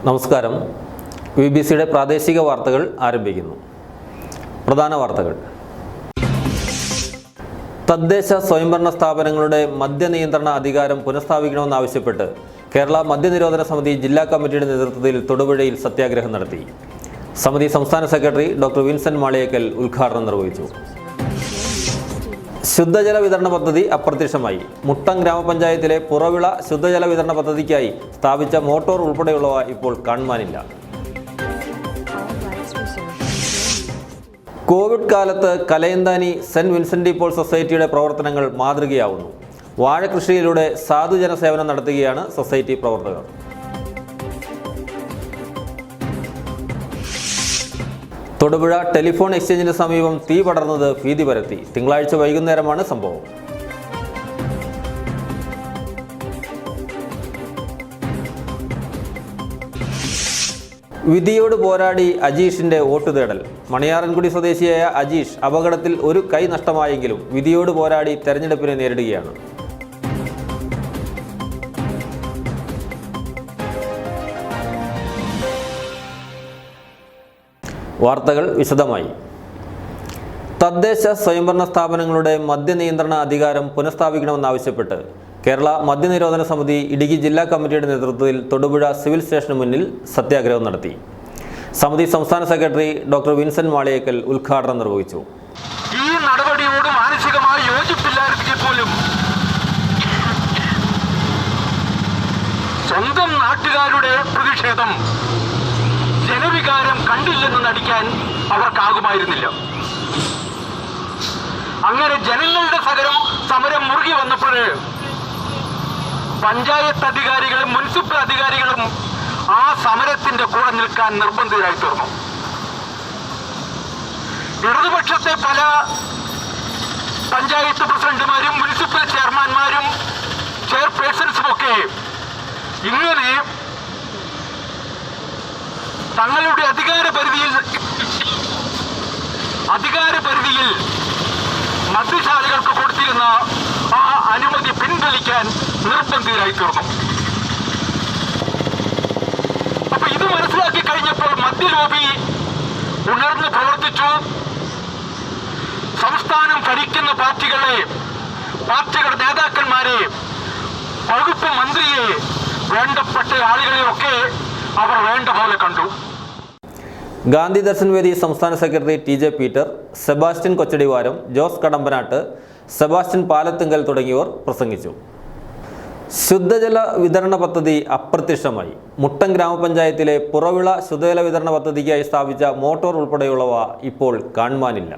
നമസ്കാരം. BBC-യുടെ പ്രാദേശിക വാർത്തകൾ ആരംഭിക്കുന്നു. പ്രധാന വാർത്തകൾ. തദ്ദേശ സ്വയംഭരണ സ്ഥാപനങ്ങളുടെ മദ്യനിയന്ത്രണ അധികാരം പുനഃസ്ഥാപിക്കണമെന്നാവശ്യപ്പെട്ട് കേരള മദ്യനിരോധന സമിതി ജില്ലാ കമ്മിറ്റിയുടെ നേതൃത്വത്തിൽ തൊടുപുഴയിൽ സത്യാഗ്രഹം നടത്തി. സമിതി സംസ്ഥാന സെക്രട്ടറി ഡോക്ടർ വിൻസെന്റ് മാളിയേക്കൽ ഉദ്ഘാടനം നിർവഹിച്ചു. ശുദ്ധജല വിതരണ പദ്ധതി അപ്രത്യക്ഷമായി. മുട്ടം ഗ്രാമപഞ്ചായത്തിലെ പുറവിള ശുദ്ധജല വിതരണ പദ്ധതിക്കായി സ്ഥാപിച്ച മോട്ടോർ ഉൾപ്പെടെയുള്ളവ ഇപ്പോൾ കാണുവാനില്ല. കോവിഡ് കാലത്ത് കലയന്താനി സെന്റ് വിൻസെന്റ് പോൾ സൊസൈറ്റിയുടെ പ്രവർത്തനങ്ങൾ മാതൃകയാവുന്നു. വാഴകൃഷിയിലൂടെ സാധുജന സേവനം നടത്തുകയാണ് സൊസൈറ്റി പ്രവർത്തകർ. തൊടുപുഴ ടെലിഫോൺ എക്സ്ചേഞ്ചിന് സമീപം തീ പടർന്നത് ഭീതി പരത്തി. തിങ്കളാഴ്ച വൈകുന്നേരമാണ് സംഭവം. വിധിയോട് പോരാടി അജീഷിന്റെ വോട്ട് തേടൽ. മണിയാറൻകുടി സ്വദേശിയായ അജീഷ് അപകടത്തിൽ ഒരു കൈ നഷ്ടമായെങ്കിലും വിധിയോട് പോരാടി തെരഞ്ഞെടുപ്പിനെ നേരിടുകയാണ്. വാർത്തകൾ വിശദമായി. തദ്ദേശ സ്വയംഭരണ സ്ഥാപനങ്ങളുടെ മദ്യനിയന്ത്രണ അധികാരം പുനഃസ്ഥാപിക്കണമെന്നാവശ്യപ്പെട്ട് കേരള മദ്യനിരോധന സമിതി ഇടുക്കി ജില്ലാ കമ്മിറ്റിയുടെ നേതൃത്വത്തിൽ തൊടുപുഴ സിവിൽ സ്റ്റേഷന് മുന്നിൽ സത്യാഗ്രഹം നടത്തി. സമിതി സംസ്ഥാന സെക്രട്ടറി ഡോക്ടർ വിൻസെന്റ് മാളിയേക്കൽ ഉദ്ഘാടനം നിർവഹിച്ചു. ഈ നടപടിയോട് മാനസികമായി യോജിപ്പില്ലായിരിക്കെ പോലും സ്വന്തം നാട്ടുകാരുടെ പ്രതിഷേധം ജനവികാരം കണ്ടില്ലെന്ന് നടിക്കാൻ അവർക്കാകുമായിരുന്നില്ല. അങ്ങനെ ജനങ്ങളുടെ സമരം മുറുകി വന്നപ്പോൾ പഞ്ചായത്ത് അധികാരികളും മുനിസിപ്പൽ അധികാരികളും ആ സമരത്തിന്റെ കൂടെ നിൽക്കാൻ നിർബന്ധിതരായി തീർന്നു. ഇടതുപക്ഷത്തെ പല പഞ്ചായത്ത് പ്രസിഡന്റുമാരും മുനിസിപ്പൽ ചെയർമാൻമാരും ചെയർപേഴ്സൺസുമൊക്കെ ഇങ്ങനെ തങ്ങളുടെ അധികാര പരിധിയിൽ മദ്യശാലകൾക്ക് കൊടുത്തിരുന്ന ആ അനുമതി പിൻവലിക്കാൻ നിർബന്ധിതരായി തീർന്നു. അപ്പൊ ഇത് മനസ്സിലാക്കി കഴിഞ്ഞപ്പോൾ മദ്യലോബി ഉണർന്ന് പ്രവർത്തിച്ചു. സംസ്ഥാനം ഭരിക്കുന്ന പാർട്ടികളുടെ നേതാക്കന്മാരെ, വകുപ്പ് മന്ത്രിയെ, വേണ്ടപ്പെട്ട ആളുകളെയൊക്കെ അവർ വേണ്ട പോലെ കണ്ടു. ഗാന്ധി ദർശൻ വേദി സംസ്ഥാന secretary TJ Peter, Sebastian Kochadivaram, Jose Kadambanatt, Sebastian Palathunkal തുടങ്ങിയവർ പ്രസംഗിച്ചു. ശുദ്ധജല വിതരണ പദ്ധതി അപ്രത്യക്ഷമായി. മുട്ടം ഗ്രാമപഞ്ചായത്തിലെ പുറവിള ശുദ്ധജല വിതരണ പദ്ധതിക്കായി സ്ഥാപിച്ച മോട്ടോർ ഉൾപ്പെടെയുള്ളവ ഇപ്പോൾ കാണുവാനില്ല.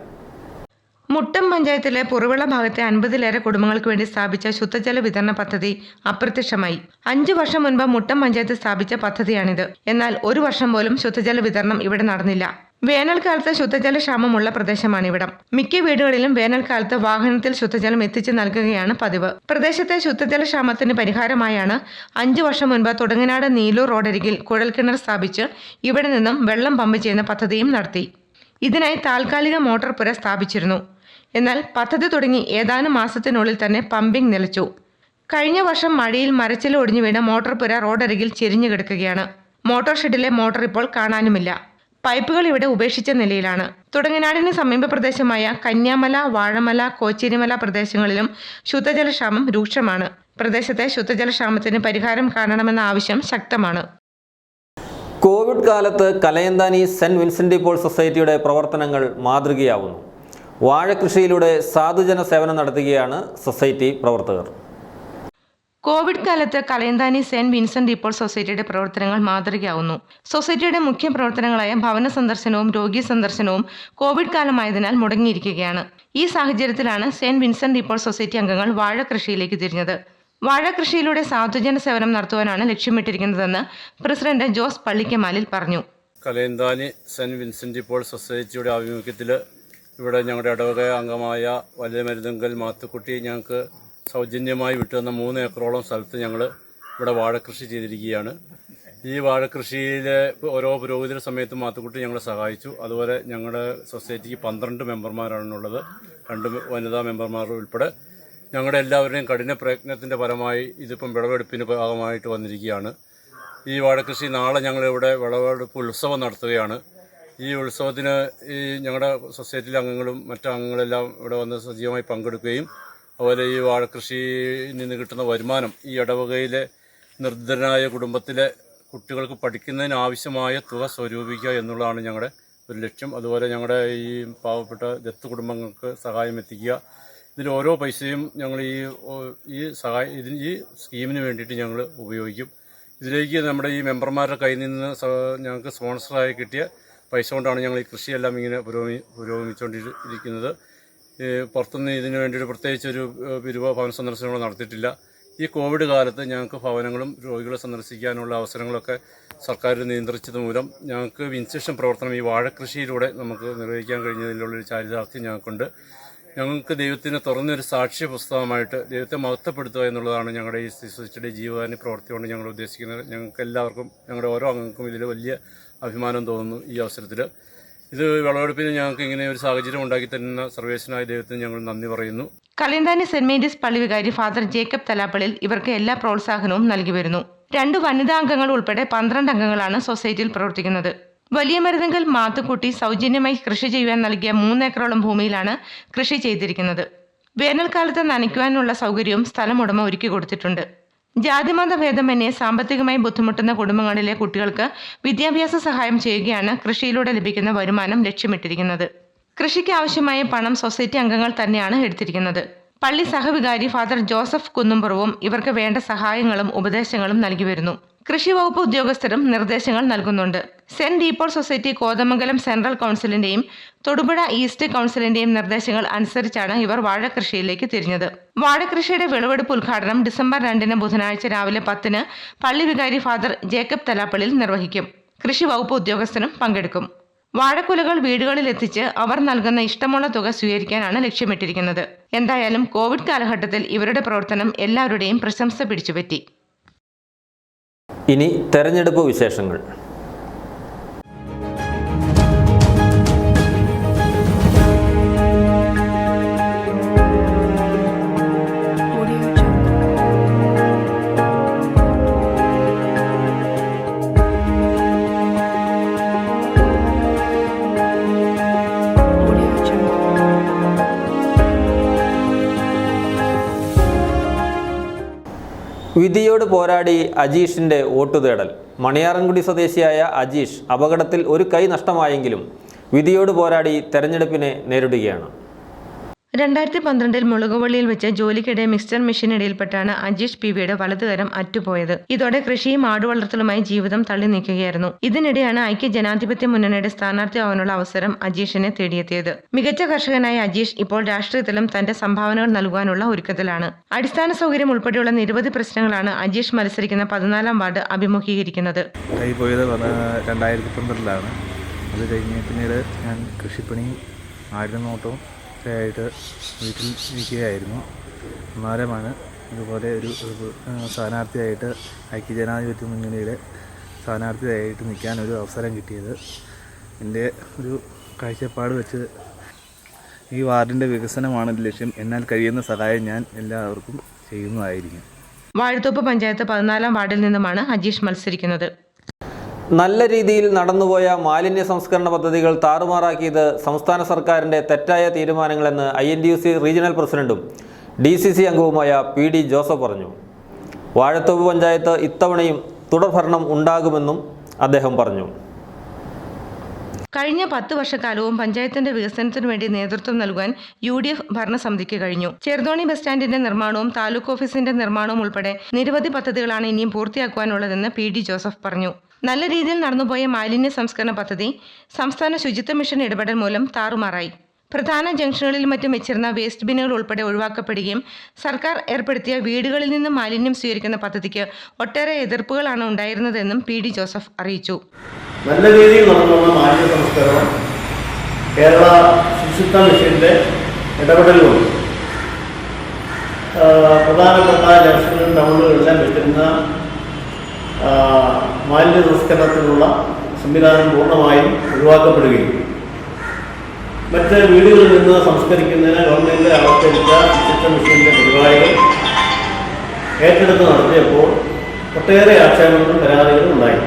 മുട്ടം പഞ്ചായത്തിലെ പുറവിള ഭാഗത്തെ 50-ലേറെ കുടുംബങ്ങൾക്ക് വേണ്ടി സ്ഥാപിച്ച ശുദ്ധജല വിതരണ പദ്ധതി അപ്രത്യക്ഷമായി. 5 വർഷം മുൻപ് മുട്ടം പഞ്ചായത്ത് സ്ഥാപിച്ച പദ്ധതിയാണിത്. എന്നാൽ 1 വർഷം പോലും ശുദ്ധജല വിതരണം ഇവിടെ നടന്നില്ല. വേനൽക്കാലത്ത് ശുദ്ധജല ക്ഷാമമുള്ള പ്രദേശമാണിവിടം. മിക്ക വീടുകളിലും വേനൽക്കാലത്ത് വാഹനത്തിൽ ശുദ്ധജലം എത്തിച്ചു നൽകുകയാണ് പതിവ്. പ്രദേശത്തെ ശുദ്ധജല ക്ഷാമത്തിന് പരിഹാരമായാണ് 5 വർഷം മുൻപ് തുടങ്ങനാട് നീലൂർ റോഡരികിൽ കുഴൽക്കിണർ സ്ഥാപിച്ച് ഇവിടെ നിന്നും വെള്ളം പമ്പ് ചെയ്യുന്ന പദ്ധതിയും നടത്തി. ഇതിനായി താൽക്കാലിക മോട്ടോർ പുര സ്ഥാപിച്ചിരുന്നു. എന്നാൽ പദ്ധതി തുടങ്ങി ഏതാനും മാസത്തിനുള്ളിൽ തന്നെ പമ്പിംഗ് നിലച്ചു. കഴിഞ്ഞ വർഷം മഴയിൽ മരച്ചില ഒടിഞ്ഞു വീണ് മോട്ടോർ പുര റോഡരികിൽ ചെരിഞ്ഞു കിടക്കുകയാണ്. മോട്ടോർ ഷെഡിലെ മോട്ടോർ ഇപ്പോൾ കാണാനുമില്ല. പൈപ്പുകൾ ഇവിടെ ഉപേക്ഷിച്ച നിലയിലാണ്. തുടങ്ങനാടിന് സമീപ പ്രദേശമായ കന്യാമല, വാഴമല, കോച്ചേരിമല പ്രദേശങ്ങളിലും ശുദ്ധജലക്ഷാമം രൂക്ഷമാണ്. പ്രദേശത്തെ ശുദ്ധജലക്ഷാമത്തിന് പരിഹാരം കാണണമെന്ന ആവശ്യം ശക്തമാണ്. കോവിഡ് കാലത്ത് കലയന്താനി സെന്റ് വിൻസെന്റ് പോൾ സൊസൈറ്റിയുടെ പ്രവർത്തനങ്ങൾ മാതൃകയാവുന്നു. വാഴകൃഷിയിലൂടെ സാധുജന സേവനം നടത്തുകയാണ് സൊസൈറ്റി പ്രവർത്തകർ. കോവിഡ് കാലത്ത് കലയന്താനി സെന്റ് വിൻസെന്റ് പോൾ സൊസൈറ്റിയുടെ പ്രവർത്തനങ്ങൾ മാതൃകയാവുന്നു. സൊസൈറ്റിയുടെ മുഖ്യ പ്രവർത്തനങ്ങളായ ഭവന സന്ദർശനവും രോഗി സന്ദർശനവും കോവിഡ് കാലമായതിനാൽ മുടങ്ങിയിരിക്കുകയാണ്. ഈ സാഹചര്യത്തിലാണ് സെന്റ് വിൻസെന്റ് പോൾ സൊസൈറ്റി അംഗങ്ങൾ വാഴകൃഷിയിലേക്ക് തിരിഞ്ഞത്. വാഴകൃഷിയിലൂടെ സാധുജന സേവനം നടത്തുവാനാണ് ലക്ഷ്യമിട്ടിരിക്കുന്നതെന്ന് പ്രസിഡന്റ് ജോസ് പള്ളിക്കമാലിൽ പറഞ്ഞു. കലയന്താനി സെന്റ് വിൻസെന്റ് പോൾ സൊസൈറ്റിയുടെ ആഭിമുഖ്യത്തിൽ ഇവിടെ ഞങ്ങളുടെ ഇടവക അംഗമായ വലിയ മരുതങ്കൽ മാത്തുക്കുട്ടി ഞങ്ങൾക്ക് സൗജന്യമായി വിട്ടുതന്ന 3 ഏക്കറോളം സ്ഥലത്ത് ഞങ്ങൾ ഇവിടെ വാഴകൃഷി ചെയ്തിരിക്കുകയാണ്. ഈ വാഴകൃഷിയിലെ ഓരോ പുരോഗതി സമയത്ത് മാത്തുക്കുട്ടി ഞങ്ങളെ സഹായിച്ചു. അതുപോലെ ഞങ്ങളുടെ സൊസൈറ്റിക്ക് 12 മെമ്പർമാരാണുള്ളത്, 2 വനിതാ മെമ്പർമാർ ഉൾപ്പെടെ. ഞങ്ങളുടെ എല്ലാവരുടെയും കഠിന പ്രയത്നത്തിൻ്റെ ഫലമായി ഇതിപ്പം വിളവെടുപ്പിന് ഭാഗമായിട്ട് വന്നിരിക്കുകയാണ്. ഈ വാഴക്കൃഷി നാളെ ഞങ്ങളിവിടെ വിളവെടുപ്പ് ഉത്സവം നടത്തുകയാണ്. ഈ ഉത്സവത്തിന് ഈ ഞങ്ങളുടെ സൊസൈറ്റിയിലെ അംഗങ്ങളും മറ്റു അംഗങ്ങളെല്ലാം ഇവിടെ വന്ന് സജീവമായി പങ്കെടുക്കുകയും അതുപോലെ ഈ വാഴക്കൃഷിയിൽ നിന്ന് കിട്ടുന്ന വരുമാനം ഈ ഇടവകയിലെ നിർധനരായ കുടുംബത്തിലെ കുട്ടികൾക്ക് പഠിക്കുന്നതിന് ആവശ്യമായ തുക സ്വരൂപിക്കുക എന്നുള്ളതാണ് ഞങ്ങളുടെ ഒരു ലക്ഷ്യം. അതുപോലെ ഞങ്ങളുടെ ഈ പാവപ്പെട്ട ദത്ത് കുടുംബങ്ങൾക്ക് സഹായം എത്തിക്കുക. ഇതിൽ ഓരോ പൈസയും ഞങ്ങൾ ഈ സ്കീമിന് വേണ്ടിയിട്ട് ഞങ്ങൾ ഉപയോഗിക്കും. ഇതിലേക്ക് നമ്മുടെ ഈ മെമ്പർമാരുടെ കയ്യിൽ നിന്ന് ഞങ്ങൾക്ക് സ്പോൺസറായി കിട്ടിയ പൈസ കൊണ്ടാണ് ഞങ്ങൾ ഈ കൃഷിയെല്ലാം ഇങ്ങനെ പുരോഗമിച്ചുകൊണ്ടിരിക്കുന്നത്. പുറത്തുനിന്ന് ഇതിന് വേണ്ടിയിട്ട് പ്രത്യേകിച്ചൊരു ഭവന സന്ദർശനങ്ങൾ നടത്തിയിട്ടില്ല. ഈ കോവിഡ് കാലത്ത് ഞങ്ങൾക്ക് ഭവനങ്ങളും രോഗികളെ സന്ദർശിക്കാനുള്ള അവസരങ്ങളൊക്കെ സർക്കാർ നിയന്ത്രിച്ചത് മൂലം ഞങ്ങൾക്ക് വിൻസെഷൻ പ്രവർത്തനം ഈ വാഴക്കൃഷിയിലൂടെ നമുക്ക് നിർവഹിക്കാൻ കഴിഞ്ഞതിലുള്ളൊരു ചാരിതാർത്ഥ്യം ഞങ്ങൾക്കുണ്ട്. ഞങ്ങൾക്ക് ദൈവത്തിന് തുറന്നൊരു സാക്ഷ്യ പുസ്തകമായിട്ട് ദൈവത്തെ മഹത്വപ്പെടുത്തുക എന്നുള്ളതാണ് ഞങ്ങളുടെ ഈ സൊസൈറ്റിയുടെ ജീവകാരുണ്യ പ്രവൃത്തി കൊണ്ട് ഞങ്ങൾ ഉദ്ദേശിക്കുന്നത്. ഞങ്ങൾക്ക് എല്ലാവർക്കും ഞങ്ങളുടെ ഓരോ അംഗങ്ങൾക്കും ഇതിൽ വലിയ അഭിമാനം തോന്നുന്നു. ഈ അവസരത്തിൽ ഇത് വിളവെടുപ്പിന് ഞങ്ങൾക്ക് ഇങ്ങനെ ഒരു സാഹചര്യം ഉണ്ടാക്കി തരുന്ന സർവേശ്വരനായ ദൈവത്തിന് ഞങ്ങൾ നന്ദി പറയുന്നു. കളിയന്താനി സെന്റ് മേരീസ് പള്ളി വികാരി ഫാദർ ജേക്കബ് തലാപ്പള്ളിൽ ഇവർക്ക് എല്ലാ പ്രോത്സാഹനവും നൽകി വരുന്നു. 2 വനിതാ അംഗങ്ങൾ ഉൾപ്പെടെ 12 അംഗങ്ങളാണ് സൊസൈറ്റിയിൽ പ്രവർത്തിക്കുന്നത്. വലിയ മരുതങ്കൽ മാത്തുക്കുട്ടി സൗജന്യമായി കൃഷി ചെയ്യുവാൻ നൽകിയ 3 ഏക്കറോളം ഭൂമിയിലാണ് കൃഷി ചെയ്തിരിക്കുന്നത്. വേനൽക്കാലത്ത് നനയ്ക്കുവാനുള്ള സൗകര്യവും സ്ഥലമുടമ ഒരുക്കി കൊടുത്തിട്ടുണ്ട്. ജാതിമത ഭേദമന്യേ സാമ്പത്തികമായി ബുദ്ധിമുട്ടുന്ന കുടുംബങ്ങളിലെ കുട്ടികൾക്ക് വിദ്യാഭ്യാസ സഹായം ചെയ്യുകയാണ് കൃഷിയിലൂടെ ലഭിക്കുന്ന വരുമാനം ലക്ഷ്യമിട്ടിരിക്കുന്നത്. കൃഷിക്ക് ആവശ്യമായ പണം സൊസൈറ്റി അംഗങ്ങൾ തന്നെയാണ് എടുത്തിരിക്കുന്നത്. പള്ളി സഹവികാരി ഫാദർ ജോസഫ് കുന്നുംപുറവും ഇവർക്ക് വേണ്ട സഹായങ്ങളും ഉപദേശങ്ങളും നൽകി വരുന്നു. കൃഷി വകുപ്പ് ഉദ്യോഗസ്ഥരും നിർദ്ദേശങ്ങൾ നൽകുന്നുണ്ട്. Saint De Paul society Kothamangalam central കൗൺസിലിന്റെയും തൊടുപുഴ ഈസ്റ്റ് കൗൺസിലിന്റെയും നിർദ്ദേശങ്ങൾ അനുസരിച്ചാണ് ഇവർ വാഴകൃഷിയിലേക്ക് തിരിഞ്ഞത്. വാഴകൃഷിയുടെ വിളവെടുപ്പ് ഉദ്ഘാടനം ഡിസംബർ 2 ബുധനാഴ്ച രാവിലെ 10 പള്ളി വികാരി ഫാദർ ജേക്കബ് തലാപ്പള്ളിൽ നിർവഹിക്കും. കൃഷി വകുപ്പ് ഉദ്യോഗസ്ഥരും പങ്കെടുക്കും. വാഴക്കുലകൾ വീടുകളിൽ എത്തിച്ച് അവർ നൽകുന്ന ഇഷ്ടമുള്ള തുക സ്വീകരിക്കാനാണ് ലക്ഷ്യമിട്ടിരിക്കുന്നത്. എന്തായാലും കോവിഡ് കാലഘട്ടത്തിൽ ഇവരുടെ പ്രവർത്തനം എല്ലാവരുടെയും പ്രശംസ പിടിച്ചുപറ്റി. ഇനി തെരഞ്ഞെടുപ്പ് വിശേഷങ്ങൾ. വിധിയോട് പോരാടി അജീഷിൻ്റെ വോട്ട് തേടൽ. മണിയാറൻകുടി സ്വദേശിയായ അജീഷ് അപകടത്തിൽ ഒരു കൈ നഷ്ടമായെങ്കിലും വിധിയോട് പോരാടി തെരഞ്ഞെടുപ്പിനെ നേരിടുകയാണ്. 2012 മുളകുവള്ളിയിൽ വെച്ച് ജോലിക്കിടെ മിക്സ്ചർ മെഷീനിടയിൽപ്പെട്ടാണ് അജീഷ് പിവിയുടെ വലതുകരം അറ്റുപോയത്. ഇതോടെ കൃഷിയും ആടുവളർത്തലുമായി ജീവിതം തള്ളി നീക്കുകയായിരുന്നു. ഇതിനിടെയാണ് ഐക്യ ജനാധിപത്യ മുന്നണിയുടെ സ്ഥാനാർത്ഥിയാവാനുള്ള അവസരം അജീഷിനെ തേടിയെത്തിയത്. മികച്ച കർഷകനായ അജീഷ് ഇപ്പോൾ രാഷ്ട്രീയത്തിലും തന്റെ സംഭാവനകൾ നൽകുവാനുള്ള ഒരുക്കത്തിലാണ്. അടിസ്ഥാന സൗകര്യം ഉൾപ്പെടെയുള്ള നിരവധി പ്രശ്നങ്ങളാണ് അജീഷ് മത്സരിക്കുന്ന 14-ാം വാർഡ് അഭിമുഖീകരിക്കുന്നത്. 2012 അത് കഴിഞ്ഞ് പിന്നീട് ഞാൻ കൃഷിപ്പണിയും ആടുനോട്ടവും ആയിട്ട് വീട്ടിൽ ഇരിക്കുകയായിരുന്നു. അന്നേരമാണ് ഇതുപോലെ ഒരു സ്ഥാനാർത്ഥിയായിട്ട് ഐക്യജനാധിപത്യ മുന്നണിയുടെ സ്ഥാനാർത്ഥിയായിട്ട് നിൽക്കാൻ ഒരു അവസരം കിട്ടിയത്. എൻ്റെ ഒരു കാഴ്ചപ്പാട് വെച്ച് ഈ വാർഡിൻ്റെ വികസനമാണ് ലക്ഷ്യം. എന്നാൽ കഴിയുന്ന സഹായം ഞാൻ എല്ലാവർക്കും ചെയ്യുന്നതായിരിക്കും. വാഴത്തോപ്പ് പഞ്ചായത്ത് 14-ാം വാർഡിൽ നിന്നുമാണ് അജീഷ് മത്സരിക്കുന്നത്. നല്ല രീതിയിൽ നടന്നുപോയ മാലിന്യ സംസ്കരണ പദ്ധതികൾ താറുമാറാക്കിയത് സംസ്ഥാന സർക്കാരിൻ്റെ തെറ്റായ തീരുമാനങ്ങളെന്ന് INTUC റീജിയണൽ പ്രസിഡന്റും DCC അംഗവുമായ PD ജോസഫ് പറഞ്ഞു. വാഴത്തോപ്പ് പഞ്ചായത്ത് ഇത്തവണയും തുടർഭരണം ഉണ്ടാകുമെന്നും അദ്ദേഹം പറഞ്ഞു. കഴിഞ്ഞ 10 വർഷക്കാലവും പഞ്ചായത്തിന്റെ വികസനത്തിനു വേണ്ടി നേതൃത്വം നൽകുവാൻ UDF ഭരണസമിതിക്ക് കഴിഞ്ഞു. ചെറുതോണി ബസ് സ്റ്റാൻഡിന്റെ നിർമ്മാണവും താലൂക്ക് ഓഫീസിന്റെ നിർമ്മാണവും ഉൾപ്പെടെ നിരവധി പദ്ധതികളാണ് ഇനിയും പൂർത്തിയാക്കുവാനുള്ളതെന്ന് PD ജോസഫ് പറഞ്ഞു. നല്ല രീതിയിൽ നടന്നുപോയ മാലിന്യ സംസ്കരണ പദ്ധതി സംസ്ഥാന ശുചിത്വ മിഷൻ ഇടപെടൽ മൂലം താറുമാറായി. പ്രധാന ജംഗ്ഷനുകളിൽ മറ്റും വെച്ചിരുന്ന വേസ്റ്റ് ബിന്നുകൾ ഉൾപ്പെടെ ഒഴിവാക്കപ്പെടുകയും സർക്കാർ ഏർപ്പെടുത്തിയ വീടുകളിൽ നിന്നും മാലിന്യം സ്വീകരിക്കുന്ന പദ്ധതിക്ക് ഒട്ടേറെ എതിർപ്പുകളാണ് ഉണ്ടായിരുന്നതെന്നും PD ജോസഫ് അറിയിച്ചു. നല്ല രീതിയിൽ നടന്നുന്ന മാലിന്യ സംസ്കരണം കേരള ശുചിത്വ മിഷന്റെ ഇടപെടലുകളും പ്രധാനപ്പെട്ട ജംഗ്ഷനുകളും ടൗണുകളിലെല്ലാം വെച്ചിരുന്ന മാലിന്യ സംസ്കരണത്തിനുള്ള സംവിധാനം പൂർണ്ണമായും ഒഴിവാക്കപ്പെടുകയും മറ്റ് വീടുകളിൽ നിന്ന് സംസ്കരിക്കുന്നതിന് ഗവൺമെൻറ് ആവിഷ്കരിച്ച ശുചിത്വ മിഷന്റെ പരിപാടികൾ ഏറ്റെടുത്ത് നടത്തിയപ്പോൾ ഒട്ടേറെ ആക്ഷേപങ്ങളും പരാതികളും ഉണ്ടായി.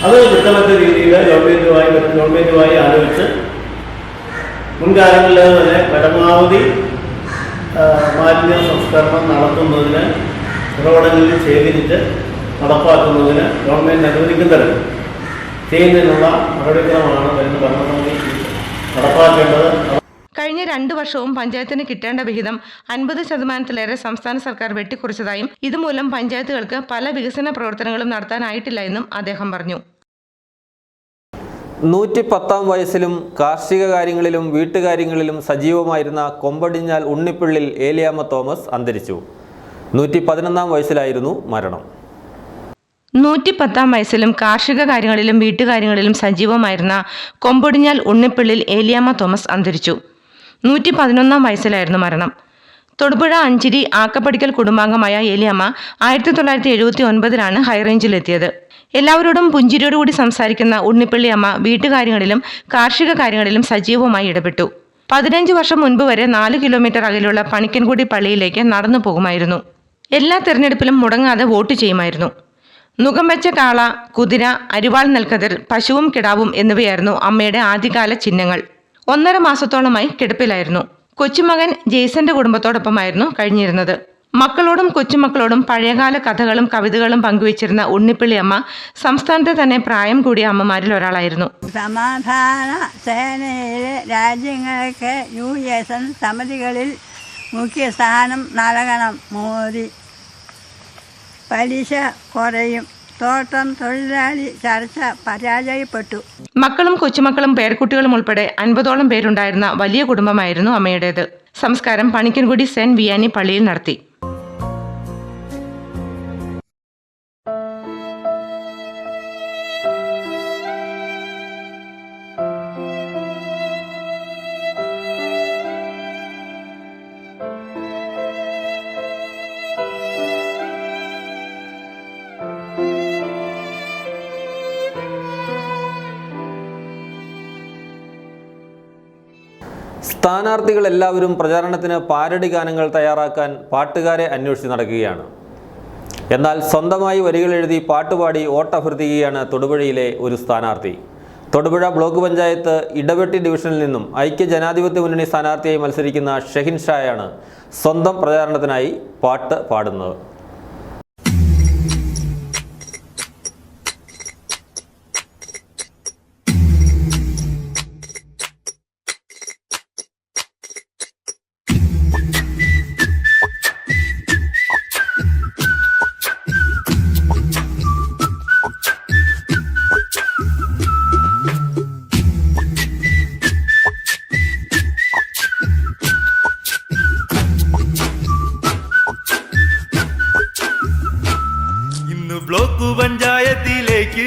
അത് കുറ്റമറ്റ രീതിയിൽ ഗവൺമെൻറ്റുമായി ആലോചിച്ച് മുൻകാലങ്ങളിൽ തന്നെ പരമാവധി മാലിന്യ സംസ്കരണം നടത്തുന്നതിന് ഉറവിടങ്ങളിൽ ശേഖരിച്ച് നടപ്പാക്കുന്നതിന് ഗവൺമെൻറ് അനുവദിക്കുന്ന തരത്തിൽ ചെയ്യുന്നതിനുള്ള നടപടിക്രമമാണ് വരുന്ന ഭരണസമിതി നടപ്പാക്കേണ്ടത്. കഴിഞ്ഞ 2 വർഷവും പഞ്ചായത്തിന് കിട്ടേണ്ട വിഹിതം 50% സംസ്ഥാന സർക്കാർ വെട്ടിക്കുറച്ചതായും ഇതുമൂലം പഞ്ചായത്തുകൾക്ക് പല വികസന പ്രവർത്തനങ്ങളും നടത്താനായിട്ടില്ല എന്നും അദ്ദേഹം പറഞ്ഞു. 110-ാം വയസ്സിലും കാർഷിക കാര്യങ്ങളിലും വീട്ടുകാര്യങ്ങളിലും സജീവമായിരുന്ന കൊമ്പടിഞ്ഞാൽ ഉണ്ണിപ്പിള്ളിൽ ഏലിയാമ്മ തോമസ് അന്തരിച്ചു. 111-ാം വയസ്സിലായിരുന്നു മരണം. 110-ാം വയസ്സിലും കാർഷിക കാര്യങ്ങളിലും വീട്ടുകാര്യങ്ങളിലും സജീവമായിരുന്ന കൊമ്പൊടിഞ്ഞാൽ ഉണ്ണിപ്പിള്ളിൽ ഏലിയാമ്മ തോമസ് അന്തരിച്ചു. 111-ാം വയസ്സിലായിരുന്നു മരണം. തൊടുപുഴ അഞ്ചിരി ആക്കപ്പടിക്കൽ കുടുംബാംഗമായ ഏലിയാമ്മ 1979-ലാണ് ഹൈറേഞ്ചിലെത്തിയത്. എല്ലാവരോടും പുഞ്ചിരിയോടുകൂടി സംസാരിക്കുന്ന ഉണ്ണിപ്പിള്ളി അമ്മ വീട്ടുകാര്യങ്ങളിലും കാർഷിക കാര്യങ്ങളിലും സജീവമായി ഇടപെട്ടു. 15 വർഷം മുൻപ് വരെ 4 കിലോമീറ്റർ അകലെയുള്ള പണിക്കൻകുടി പള്ളിയിലേക്ക് നടന്നു പോകുമായിരുന്നു. എല്ലാ തെരഞ്ഞെടുപ്പിലും മുടങ്ങാതെ വോട്ട് ചെയ്യുമായിരുന്നു. നുകം വെച്ച കാള, കുതിര, അരിവാൾ നെൽക്കതിർ, പശുവും കിടാവും എന്നിവയായിരുന്നു അമ്മയുടെ ആദ്യകാല ചിഹ്നങ്ങൾ. 1.5 മാസത്തോളമായി കിടപ്പിലായിരുന്നു. കൊച്ചുമകൻ ജെയ്സന്റെ കുടുംബത്തോടൊപ്പമായിരുന്നു കഴിഞ്ഞിരുന്നത്. മക്കളോടും കൊച്ചുമക്കളോടും പഴയകാല കഥകളും കവിതകളും പങ്കുവച്ചിരുന്ന ഉണ്ണിപ്പിള്ളി അമ്മ സംസ്ഥാനത്തെ തന്നെ പ്രായം കൂടിയ അമ്മമാരിൽ ഒരാളായിരുന്നു. സമാധാന സേനയിലെ രാജ്യങ്ങൾക്ക് UN സമിതികളിൽ മുഖ്യ സ്ഥാനം നൽകണം. മോദി. പലിശ കുറയും. തോട്ടം തൊഴിലാളി ചർച്ച പരാജയപ്പെട്ടു. മക്കളും കൊച്ചുമക്കളും പേരക്കുട്ടികളും ഉൾപ്പെടെ 50ഓളം പേരുണ്ടായിരുന്ന വലിയ കുടുംബമായിരുന്നു അമ്മയുടേത്. സംസ്കാരം പണിക്കൻകുടി സെന്റ് വിയാനി പള്ളിയിൽ നടത്തി. സ്ഥാനാർത്ഥികൾ എല്ലാവരും പ്രചാരണത്തിന് പാരഡി ഗാനങ്ങൾ തയ്യാറാക്കാൻ പാട്ടുകാരെ അന്വേഷിച്ച് നടക്കുകയാണ്. എന്നാൽ സ്വന്തമായി വരികൾ എഴുതി പാട്ടുപാടി വോട്ടഭ്യർത്ഥിക്കുകയാണ് തൊടുപുഴയിലെ ഒരു സ്ഥാനാർത്ഥി. തൊടുപുഴ ബ്ലോക്ക് പഞ്ചായത്ത് ഇടവെട്ടി ഡിവിഷനിൽ നിന്നും ഐക്യ ജനാധിപത്യ മുന്നണി സ്ഥാനാർത്ഥിയായി മത്സരിക്കുന്ന ഷെഹിൻ ഷായാണ് സ്വന്തം പ്രചാരണത്തിനായി പാട്ട് പാടുന്നത്. ബ്ലോക്ക് പഞ്ചായത്തിലേക്ക്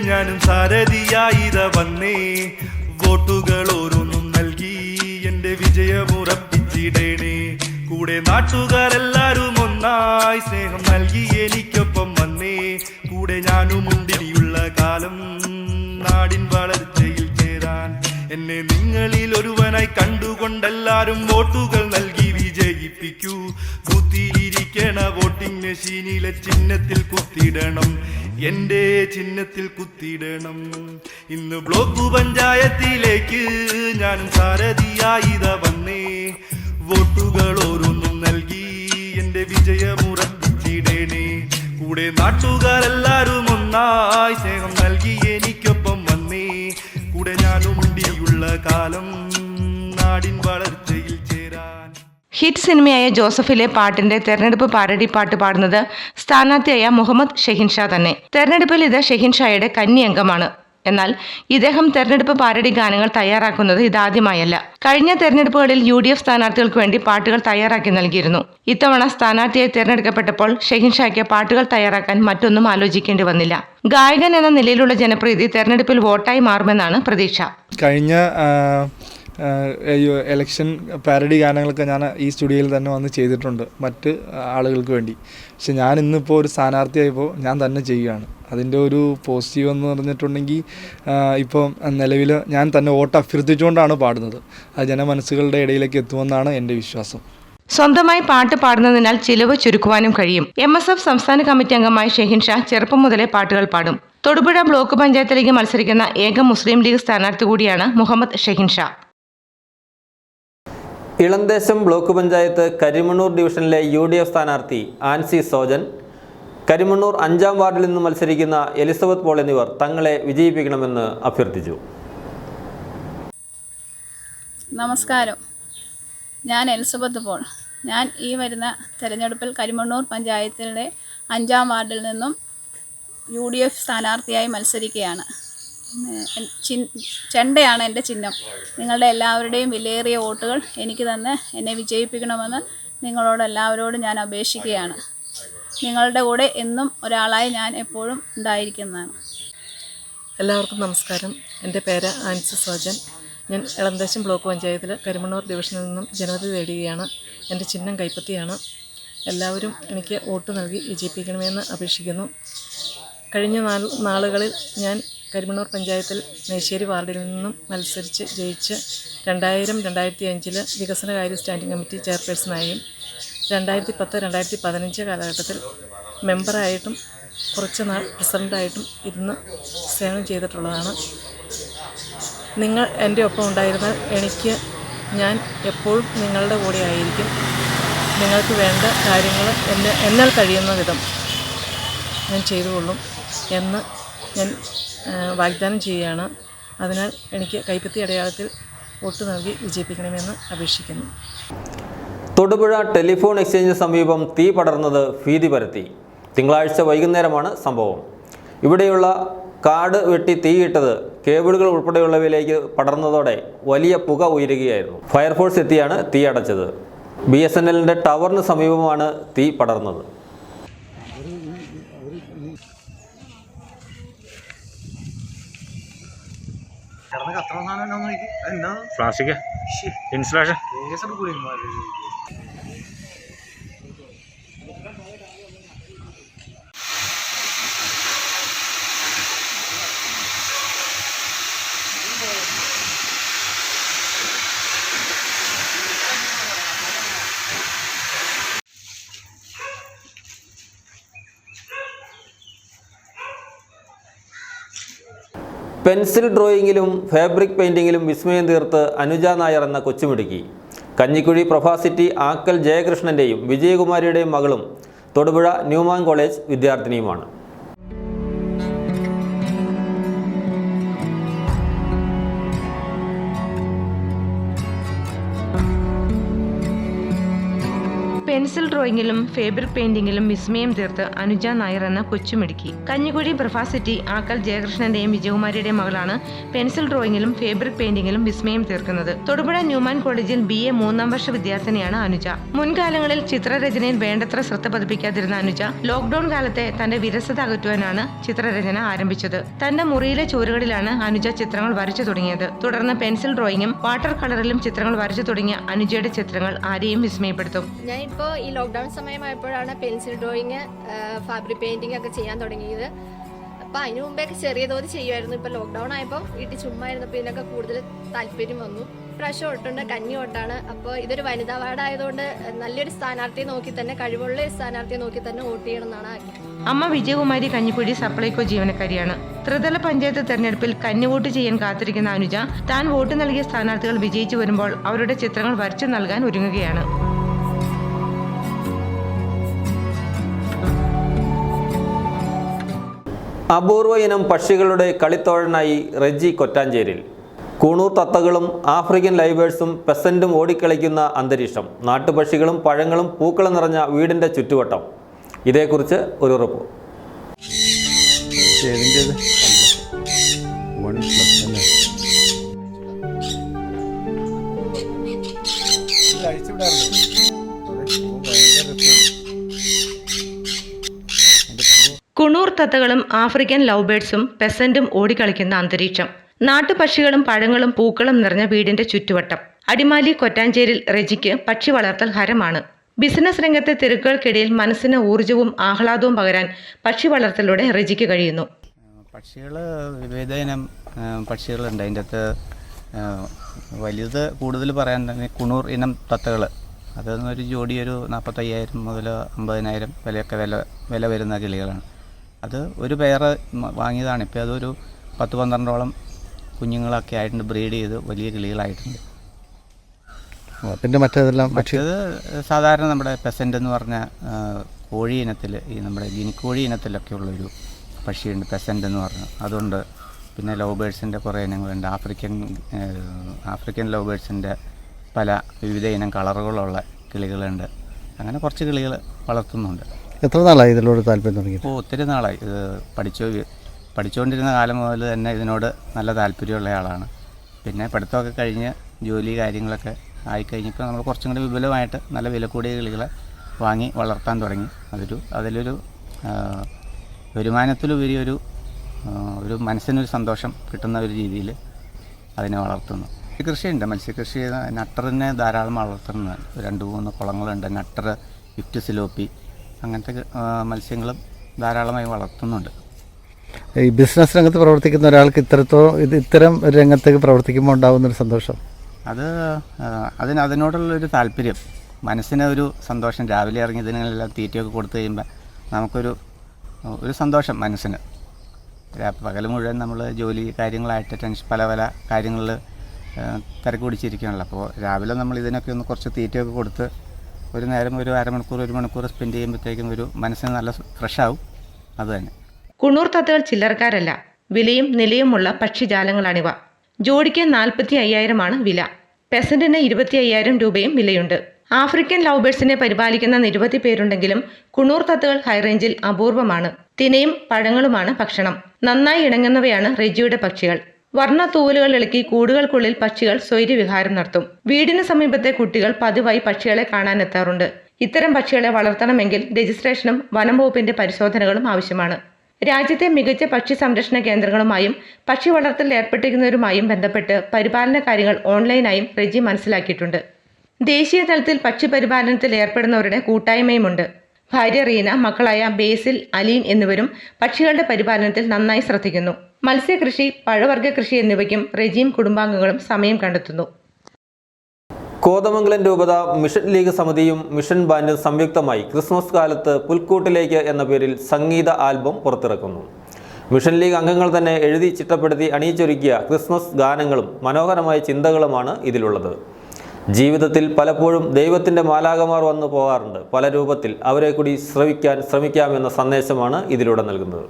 ഞാനും സാരഥിയായിത വന്നേ. വോട്ടുകൾ ഓരോന്നും നൽകി എന്റെ വിജയമുറപ്പിച്ചിടേണേ. കൂടെ നാട്ടുകാരെല്ലാരും ഒന്നായി സ്നേഹം നൽകി എനിക്കൊപ്പം വന്നേ. കൂടെ ഞാനും മുണ്ടിനിയുള്ള കാലം നാടിൻ വളർച്ചയിൽ ചേരാൻ എന്നെ നിങ്ങളിൽ ഒരുവനായി കണ്ടുകൊണ്ടെല്ലാരും വോട്ടുകൾ നൽകി വിജയിപ്പിക്കൂ. ബൂത്തിലിരിക്കണ വോട്ടിംഗ് മെഷീനിലെ ചിഹ്നത്തിൽ കുത്തിടണം, എന്റെ ചിഹ്നത്തിൽ കുത്തിടണം. ഇന്ന് ബ്ലോക്ക് പഞ്ചായത്തിലേക്ക് ഞാനും സാരഥിയായിത വന്നേ. വോട്ടുകൾ ഓരോന്നും നൽകി എന്റെ വിജയമുറപ്പിച്ചിടേണേ. കൂടെ നാട്ടുകാരെല്ലാരും ഒന്നായി സ്നേഹം നൽകി എനിക്കൊപ്പം വന്നേ. കൂടെ ഞാനും മുണ്ടിയുള്ള കാലം നാടിൻ വളർച്ചയിൽ ചേരാൻ. ഹിറ്റ് സിനിമയായ ജോസഫിലെ പാട്ടിന്റെ തെരഞ്ഞെടുപ്പ് പാരഡി പാട്ട് പാടുന്നത് സ്ഥാനാർത്ഥിയായ മുഹമ്മദ് ഷെഹിൻ ഷാ തന്നെ. തെരഞ്ഞെടുപ്പിൽ ഇത് ഷെഹിൻ ഷായുടെ കന്നി അംഗമാണ്. എന്നാൽ ഇദ്ദേഹം തെരഞ്ഞെടുപ്പ് പാരഡി ഗാനങ്ങൾ തയ്യാറാക്കുന്നത് ഇതാദ്യമായല്ല. കഴിഞ്ഞ തെരഞ്ഞെടുപ്പുകളിൽ UDF സ്ഥാനാർത്ഥികൾക്ക് വേണ്ടി പാട്ടുകൾ തയ്യാറാക്കി നൽകിയിരുന്നു. ഇത്തവണ സ്ഥാനാർത്ഥിയായി തെരഞ്ഞെടുക്കപ്പെട്ടപ്പോൾ ഷെഹിൻ ഷായ്ക്ക് പാട്ടുകൾ തയ്യാറാക്കാൻ മറ്റൊന്നും ആലോചിക്കേണ്ടി വന്നില്ല. ഗായകൻ എന്ന നിലയിലുള്ള ജനപ്രീതി തെരഞ്ഞെടുപ്പിൽ വോട്ടായി മാറുമെന്നാണ് പ്രതീക്ഷ. കഴിഞ്ഞ എലക്ഷൻ പാരഡി ഗാനങ്ങളൊക്കെ ഞാൻ ഈ സ്റ്റുഡിയോയിൽ തന്നെ വന്ന് ചെയ്തിട്ടുണ്ട് മറ്റ് ആളുകൾക്ക് വേണ്ടി. പക്ഷെ ഞാൻ ഇന്നിപ്പോൾ ഒരു സ്ഥാനാർത്ഥിയായപ്പോൾ ഞാൻ തന്നെ ചെയ്യുകയാണ്. അതിൻ്റെ ഒരു പോസിറ്റീവ് എന്ന് പറഞ്ഞിട്ടുണ്ടെങ്കിൽ ഇപ്പോൾ നിലവിൽ ഞാൻ തന്നെ വോട്ട് അഭ്യർത്ഥിച്ചുകൊണ്ടാണ് പാടുന്നത്. അത് ജനമനസ്സുകളുടെ ഇടയിലേക്ക് എത്തുമെന്നാണ് എൻ്റെ വിശ്വാസം. സ്വന്തമായി പാട്ട് പാടുന്നതിനാൽ ചിലവ് ചുരുക്കുവാനും കഴിയും. MSF സംസ്ഥാന കമ്മിറ്റി അംഗമായ ഷെഹിൻ ഷാ ചെറുപ്പം മുതലേ പാട്ടുകൾ പാടും. തൊടുപുഴ ബ്ലോക്ക് പഞ്ചായത്തിലേക്ക് മത്സരിക്കുന്ന ഏക മുസ്ലിം ലീഗ് സ്ഥാനാർത്ഥി കൂടിയാണ് മുഹമ്മദ് ഷെഹിൻ ഷാ. ഇളന്തേശം ബ്ലോക്ക് പഞ്ചായത്ത് കരിമണ്ണൂർ ഡിവിഷനിലെ UDF സ്ഥാനാർത്ഥി ആൻസി സോജൻ, കരിമണ്ണൂർ 5-ാം വാർഡിൽ നിന്ന് മത്സരിക്കുന്ന എലിസബത്ത് പോൾ എന്നിവർ തങ്ങളെ വിജയിപ്പിക്കണമെന്ന് അഭ്യർത്ഥിച്ചു. നമസ്കാരം, ഞാൻ എലിസബത്ത് പോൾ. ഞാൻ ഈ വരുന്ന തെരഞ്ഞെടുപ്പിൽ കരിമണ്ണൂർ പഞ്ചായത്തിലെ 5-ാം വാർഡിൽ നിന്നും UDF സ്ഥാനാർത്ഥിയായി മത്സരിക്കുകയാണ്. ചെണ്ടയാണ് എൻ്റെ ചിഹ്നം. നിങ്ങളുടെ എല്ലാവരുടെയും വിലയേറിയ വോട്ടുകൾ എനിക്ക് തന്ന് എന്നെ വിജയിപ്പിക്കണമെന്ന് നിങ്ങളോട് എല്ലാവരോടും ഞാൻ അപേക്ഷിക്കുകയാണ്. നിങ്ങളുടെ കൂടെ എന്നും ഒരാളായി ഞാൻ എപ്പോഴും ഉണ്ടായിരിക്കുന്നതാണ്. എല്ലാവർക്കും നമസ്കാരം. എൻ്റെ പേര് ആൻസി സോജൻ. ഞാൻ ഇളന്തേശം ബ്ലോക്ക് പഞ്ചായത്തിൽ കരിമണ്ണൂർ ഡിവിഷനിൽ നിന്നും ജനവിധി തേടുകയാണ്. എൻ്റെ ചിഹ്നം കൈപ്പത്തിയാണ്. എല്ലാവരും എനിക്ക് വോട്ട് നൽകി വിജയിപ്പിക്കണമെന്ന് അപേക്ഷിക്കുന്നു. കഴിഞ്ഞ നാളുകളിൽ ഞാൻ കരിമണ്ണൂർ പഞ്ചായത്തിൽ നെയ്ശ്ശേരി വാർഡിൽ നിന്നും മത്സരിച്ച് ജയിച്ച് 2000-2005 വികസനകാര്യ സ്റ്റാൻഡിംഗ് കമ്മിറ്റി ചെയർപേഴ്സണായും 2010-2015 കാലഘട്ടത്തിൽ മെമ്പറായിട്ടും കുറച്ച് നാൾ പ്രസിഡൻ്റായിട്ടും ഇരുന്ന് സേവനം ചെയ്തിട്ടുള്ളതാണ്. നിങ്ങൾ എൻ്റെ ഒപ്പം ഉണ്ടായിരുന്നാൽ ഞാൻ എപ്പോഴും നിങ്ങളുടെ കൂടെ ആയിരിക്കും. നിങ്ങൾക്ക് വേണ്ട കാര്യങ്ങൾ എന്നാൽ കഴിയുന്ന വിധം ഞാൻ ചെയ്തുകൊള്ളും എന്ന് ഞാൻ വാഗ്ദാനം ചെയ്യുകയാണ്. അതിനാൽ എനിക്ക് കൈപ്പത്തി അടയാളത്തിൽ വോട്ട് നൽകി വിജയിപ്പിക്കണമെന്ന് അപേക്ഷിക്കുന്നു. തൊടുപുഴ ടെലിഫോൺ എക്സ്ചേഞ്ചിന് സമീപം തീ പടർന്നത് ഭീതി പരത്തി. തിങ്കളാഴ്ച വൈകുന്നേരമാണ് സംഭവം. ഇവിടെയുള്ള കാട് വെട്ടി തീയിട്ടത് കേബിളുകൾ ഉൾപ്പെടെയുള്ളവയിലേക്ക് പടർന്നതോടെ വലിയ പുക ഉയരുകയായിരുന്നു. ഫയർഫോഴ്സ് എത്തിയാണ് തീ അടച്ചത്. BSNLന്റെ ടവറിന് സമീപമാണ് തീ പടർന്നത്. പ്ലാസ്റ്റിക് ഇൻസുലേഷൻ പെൻസിൽ ഡ്രോയിങ്ങിലും ഫാബ്രിക് പെയിൻറ്റിങ്ങിലും വിസ്മയം തീർത്ത് അനുജ നായർ എന്ന കൊച്ചുമിടുക്കി കഞ്ഞിക്കുഴി പ്രഭാസിറ്റി ആക്കൽ ജയകൃഷ്ണൻ്റെയും വിജയകുമാരിയുടെയും മകളും തൊടുപുഴ ന്യൂമാൻ കോളേജ് വിദ്യാർത്ഥിനിയുമാണ്. പെൻസിൽ ഡ്രോയിങ്ങിലും ഫാബ്രിക് പെയിന്റിങ്ങിലും വിസ്മയം തീർത്ത് അനുജ നായർ എന്ന കൊച്ചുമിടുക്കി കഞ്ഞിക്കുഴി പ്രഭാസിറ്റി ആക്കൽ ജയകൃഷ്ണന്റെയും വിജയകുമാരിയുടെയും മകളാണ് പെൻസിൽ ഡ്രോയിങ്ങിലും ഫാബ്രിക് പെയിന്റിങ്ങിലും വിസ്മയം തീർക്കുന്നത്. തൊടുപുഴ ന്യൂമാൻ കോളേജിൽ BA 3-ാം വർഷ വിദ്യാർത്ഥിനിയാണ് അനുജ. മുൻകാലങ്ങളിൽ ചിത്രരചനയിൽ വേണ്ടത്ര ശ്രദ്ധ പതിപ്പിക്കാതിരുന്ന അനുജ ലോക്ക്ഡൌൺ കാലത്തെ തന്റെ വിരസത അകറ്റുവാനാണ് ചിത്രരചന ആരംഭിച്ചത്. തന്റെ മുറിയിലെ ചുവരുകളിലാണ് അനുജ ചിത്രങ്ങൾ വരച്ചു തുടങ്ങിയത്. തുടർന്ന് പെൻസിൽ ഡ്രോയിങ്ങും വാട്ടർ കളറിലും ചിത്രങ്ങൾ വരച്ചു തുടങ്ങിയ അനുജയുടെ ചിത്രങ്ങൾ ആരെയും വിസ്മയപ്പെടുത്തും. ഞാനിപ്പോൾ ഈ ലോക്ക്ഡൗൺ സമയമായപ്പോഴാണ് പെൻസിൽ ഡ്രോയിങ്, ഫാബ്രിക് പെയിന്റിംഗ് ഒക്കെ ചെയ്യാൻ തുടങ്ങിയത്. അപ്പോൾ അതിന് മുമ്പേയൊക്കെ ചെറിയ തോതിൽ ചെയ്യുമായിരുന്നു. ഇപ്പോൾ ലോക്ക്ഡൗൺ ആയപ്പോൾ വീട്ടിൽ ചുമ്മാ ഇരുന്നപ്പോൾ ഇതിനൊക്കെ കൂടുതൽ താല്പര്യം വന്നു. പ്രാവശ്യം ഓട്ടുണ്ട്, കന്നി ഓട്ടാണ്. അപ്പോൾ ഇതൊരു വനിതാ വാർഡായതുകൊണ്ട് നല്ലൊരു സ്ഥാനാർത്ഥിയെ നോക്കി തന്നെ, കഴിവുള്ള ഒരു സ്ഥാനാർത്ഥിയെ നോക്കി തന്നെ വോട്ട് ചെയ്യണമെന്നാണ് ആഗ്രഹം. അമ്മ വിജയകുമാരി കഞ്ഞിക്കുഴി സപ്ലൈകോ ജീവനക്കാരിയാണ്. ത്രിതല പഞ്ചായത്ത് തെരഞ്ഞെടുപ്പിൽ കന്നി വോട്ട് ചെയ്യാൻ കാത്തിരിക്കുന്ന അനുജ താൻ വോട്ട് നൽകിയ സ്ഥാനാർത്ഥികൾ വിജയിച്ചു വരുമ്പോൾ അവരുടെ ചിത്രങ്ങൾ വരച്ചു നൽകാൻ ഒരുങ്ങുകയാണ്. അപൂർവ ഇനം പക്ഷികളുടെ കളിത്തോഴനായി റെജി കൊറ്റാഞ്ചേരിൽ. കൂണൂർ തത്തകളും ആഫ്രിക്കൻ ലൈവേഴ്സും പെസന്റും ഓടിക്കളിക്കുന്ന അന്തരീക്ഷം, നാട്ടുപക്ഷികളും പഴങ്ങളും പൂക്കളും നിറഞ്ഞ വീടിൻ്റെ ചുറ്റുവട്ടം. ഇതേക്കുറിച്ച് ഒരു റിപ്പോർട്ട്. കുണൂർ തത്തകളും ആഫ്രിക്കൻ ലവ് ബേർഡ്സും പെസന്റും ഓടിക്കളിക്കുന്ന അന്തരീക്ഷം, നാട്ടുപക്ഷികളും പഴങ്ങളും പൂക്കളും നിറഞ്ഞ വീടിന്റെ ചുറ്റുവട്ടം. അടിമാലി കൊറ്റാഞ്ചേരിൽ റെജിക്ക് പക്ഷി വളർത്തൽ ഹരമാണ്. ബിസിനസ് രംഗത്തെ തിരക്കുകൾക്കിടയിൽ മനസ്സിന് ഊർജ്ജവും ആഹ്ലാദവും പകരാൻ പക്ഷി വളർത്തലിലൂടെ റെജിക്ക് കഴിയുന്നു. പക്ഷികൾ വിവിധ ഇനം പക്ഷികളുണ്ട്. അതിൻ്റെ അകത്ത് വലുത് കൂടുതൽ പറയാൻ തന്നെ കുണൂർ ഇനം തത്തകൾ അതൊന്നൊരു ജോഡി ഒരു 45,000 മുതൽ 50,000 വിലയൊക്കെ വില വരുന്ന കിളികളാണ്. അത് ഒരു പെയർ വാങ്ങിയതാണ്. ഇപ്പോൾ അതൊരു 10-12ഓളം കുഞ്ഞുങ്ങളൊക്കെ ആയിട്ടുണ്ട്, ബ്രീഡ് ചെയ്ത് വലിയ കിളികളായിട്ടുണ്ട്. പിന്നെ മറ്റേതെല്ലാം മറ്റേത് സാധാരണ നമ്മുടെ പെസൻ്റ് എന്ന് പറഞ്ഞ കോഴി ഇനത്തിൽ, ഈ നമ്മുടെ ഗിനിക്കോഴി ഇനത്തിലൊക്കെ ഉള്ളൊരു പക്ഷിയുണ്ട്, പെസൻ്റ് എന്ന് പറഞ്ഞ അതുണ്ട്. പിന്നെ ലവ് ബേഡ്സിൻ്റെ കുറേ ഇനങ്ങളുണ്ട്. ആഫ്രിക്കൻ ലവ് ബേഡ്സിൻ്റെ പല വിവിധ ഇനം കളറുകളുള്ള കിളികളുണ്ട്. അങ്ങനെ കുറച്ച് കിളികൾ വളർത്തുന്നുണ്ട്. എത്ര നാളായി ഇതിനോട് താല്പര്യം തുടങ്ങി? ഇപ്പോൾ ഒത്തിരി നാളായി. ഇത് പഠിച്ചുകൊണ്ടിരുന്ന കാലം മുതൽ തന്നെ ഇതിനോട് നല്ല താല്പര്യമുള്ള ആളാണ്. പിന്നെ പഠിത്തമൊക്കെ കഴിഞ്ഞ് ജോലി കാര്യങ്ങളൊക്കെ ആയിക്കഴിഞ്ഞപ്പോൾ നമ്മൾ കുറച്ചും കൂടി വിപുലമായിട്ട് നല്ല വില കൂടിയ കിളികളെ വാങ്ങി വളർത്താൻ തുടങ്ങി. അതിലൊരു വരുമാനത്തിലുപരി ഒരു മനസ്സിനൊരു സന്തോഷം കിട്ടുന്ന ഒരു രീതിയിൽ അതിനെ വളർത്തുന്നു. കൃഷിയുണ്ട്, മത്സ്യകൃഷി. നട്ടറിനെ ധാരാളം വളർത്തുന്നുണ്ട്. 2-3 കുളങ്ങളുണ്ട്. നട്ടർ, ഗിഫ്റ്റ് സിലോപ്പി, അങ്ങനത്തെ മത്സ്യങ്ങളും ധാരാളമായി വളർത്തുന്നുണ്ട്. ഈ ബിസിനസ് രംഗത്ത് പ്രവർത്തിക്കുന്ന ഒരാൾക്ക് ഇത്തരം രംഗത്തേക്ക് പ്രവർത്തിക്കുമ്പോൾ ഉണ്ടാകുന്നൊരു സന്തോഷം, അതിനോടുള്ളൊരു താല്പര്യം, മനസ്സിന് ഒരു സന്തോഷം. രാവിലെ ഇറങ്ങി ഇതിനെല്ലാം തീറ്റയൊക്കെ കൊടുത്തു കഴിയുമ്പോൾ നമുക്കൊരു സന്തോഷം മനസ്സിന്. പകൽ മുഴുവൻ നമ്മൾ ജോലി കാര്യങ്ങളായിട്ട് പല കാര്യങ്ങളിൽ തിരക്ക് പിടിച്ചിരിക്കുകയാണല്ലോ. അപ്പോൾ രാവിലെ നമ്മൾ ഇതിനൊക്കെ ഒന്ന് കുറച്ച് തീറ്റയൊക്കെ കൊടുത്ത് ഒരു നേരം ഒരു അരമണിക്കൂർ 1 മണിക്കൂർ സ്പെൻഡ് ചെയ്യുമ്പോഴത്തേക്കും ഒരു മനസ്സിന് നല്ല ഫ്രഷാവും. അത് തന്നെ. കുണ്ണൂർ തത്തകൾ ചില്ലറക്കാരല്ല, വിലയും നിലയുമുള്ള പക്ഷിജാലങ്ങളാണിവ. ജോഡിക്ക് 45,000 വില. പെസന്റിന് 25,000 രൂപയും വിലയുണ്ട്. ആഫ്രിക്കൻ ലവ് ബേഡ്സിനെ പരിപാലിക്കുന്ന നിരവധി പേരുണ്ടെങ്കിലും കുണ്ണൂർ തത്തകൾ ഹൈറേഞ്ചിൽ അപൂർവമാണ്. തിനയും പഴങ്ങളുമാണ് ഭക്ഷണം. നന്നായി ഇണങ്ങുന്നവയാണ് റെജിയുടെ പക്ഷികൾ. വർണ്ണ തൂവലുകൾ ഇളക്കി കൂടുകൾക്കുള്ളിൽ പക്ഷികൾ സ്വൈര്യവിഹാരം നടത്തും. വീടിന് സമീപത്തെ കുട്ടികൾ പതിവായി പക്ഷികളെ കാണാനെത്താറുണ്ട്. ഇത്തരം പക്ഷികളെ വളർത്തണമെങ്കിൽ രജിസ്ട്രേഷനും വനം വകുപ്പിന്റെ പരിശോധനകളും ആവശ്യമാണ്. രാജ്യത്തെ മികച്ച പക്ഷി സംരക്ഷണ കേന്ദ്രങ്ങളുമായും പക്ഷി വളർത്തലിൽ ഏർപ്പെട്ടിരിക്കുന്നവരുമായും ബന്ധപ്പെട്ട് പരിപാലന കാര്യങ്ങൾ ഓൺലൈനായും റെജി മനസ്സിലാക്കിയിട്ടുണ്ട്. ദേശീയ തലത്തിൽ പക്ഷി പരിപാലനത്തിൽ ഏർപ്പെടുന്നവരുടെ കൂട്ടായ്മയുമുണ്ട്. ഭാര്യ റീന, മക്കളായ ബേസിൽ, അലീൻ എന്നിവരും പക്ഷികളുടെ പരിപാലനത്തിൽ നന്നായി ശ്രദ്ധിക്കുന്നു. മത്സ്യകൃഷി, പഴവർഗ്ഗ കൃഷി എന്നിവയ്ക്കും റെജിയും കുടുംബാംഗങ്ങളും സമയം കണ്ടെത്തുന്നു. കോതമംഗലം രൂപത മിഷൻ ലീഗ് സമിതിയും മിഷൻ ബാൻഡും സംയുക്തമായി ക്രിസ്മസ് കാലത്ത് പുൽക്കൂട്ടിലേക്ക് എന്ന പേരിൽ സംഗീത ആൽബം പുറത്തിറക്കുന്നു. മിഷൻ ലീഗ് അംഗങ്ങൾ തന്നെ എഴുതി ചിട്ടപ്പെടുത്തി അണിയിച്ചൊരുക്കിയ ക്രിസ്മസ് ഗാനങ്ങളും മനോഹരമായ ചിന്തകളുമാണ് ഇതിലുള്ളത്. ജീവിതത്തിൽ പലപ്പോഴും ദൈവത്തിൻ്റെ മാലാഖമാർ വന്നു പോകാറുണ്ട്. പല രൂപത്തിൽ അവരെ കൂടി ശ്രവിക്കാൻ ശ്രമിക്കാമെന്ന സന്ദേശമാണ് ഇതിലൂടെ നൽകുന്നത്.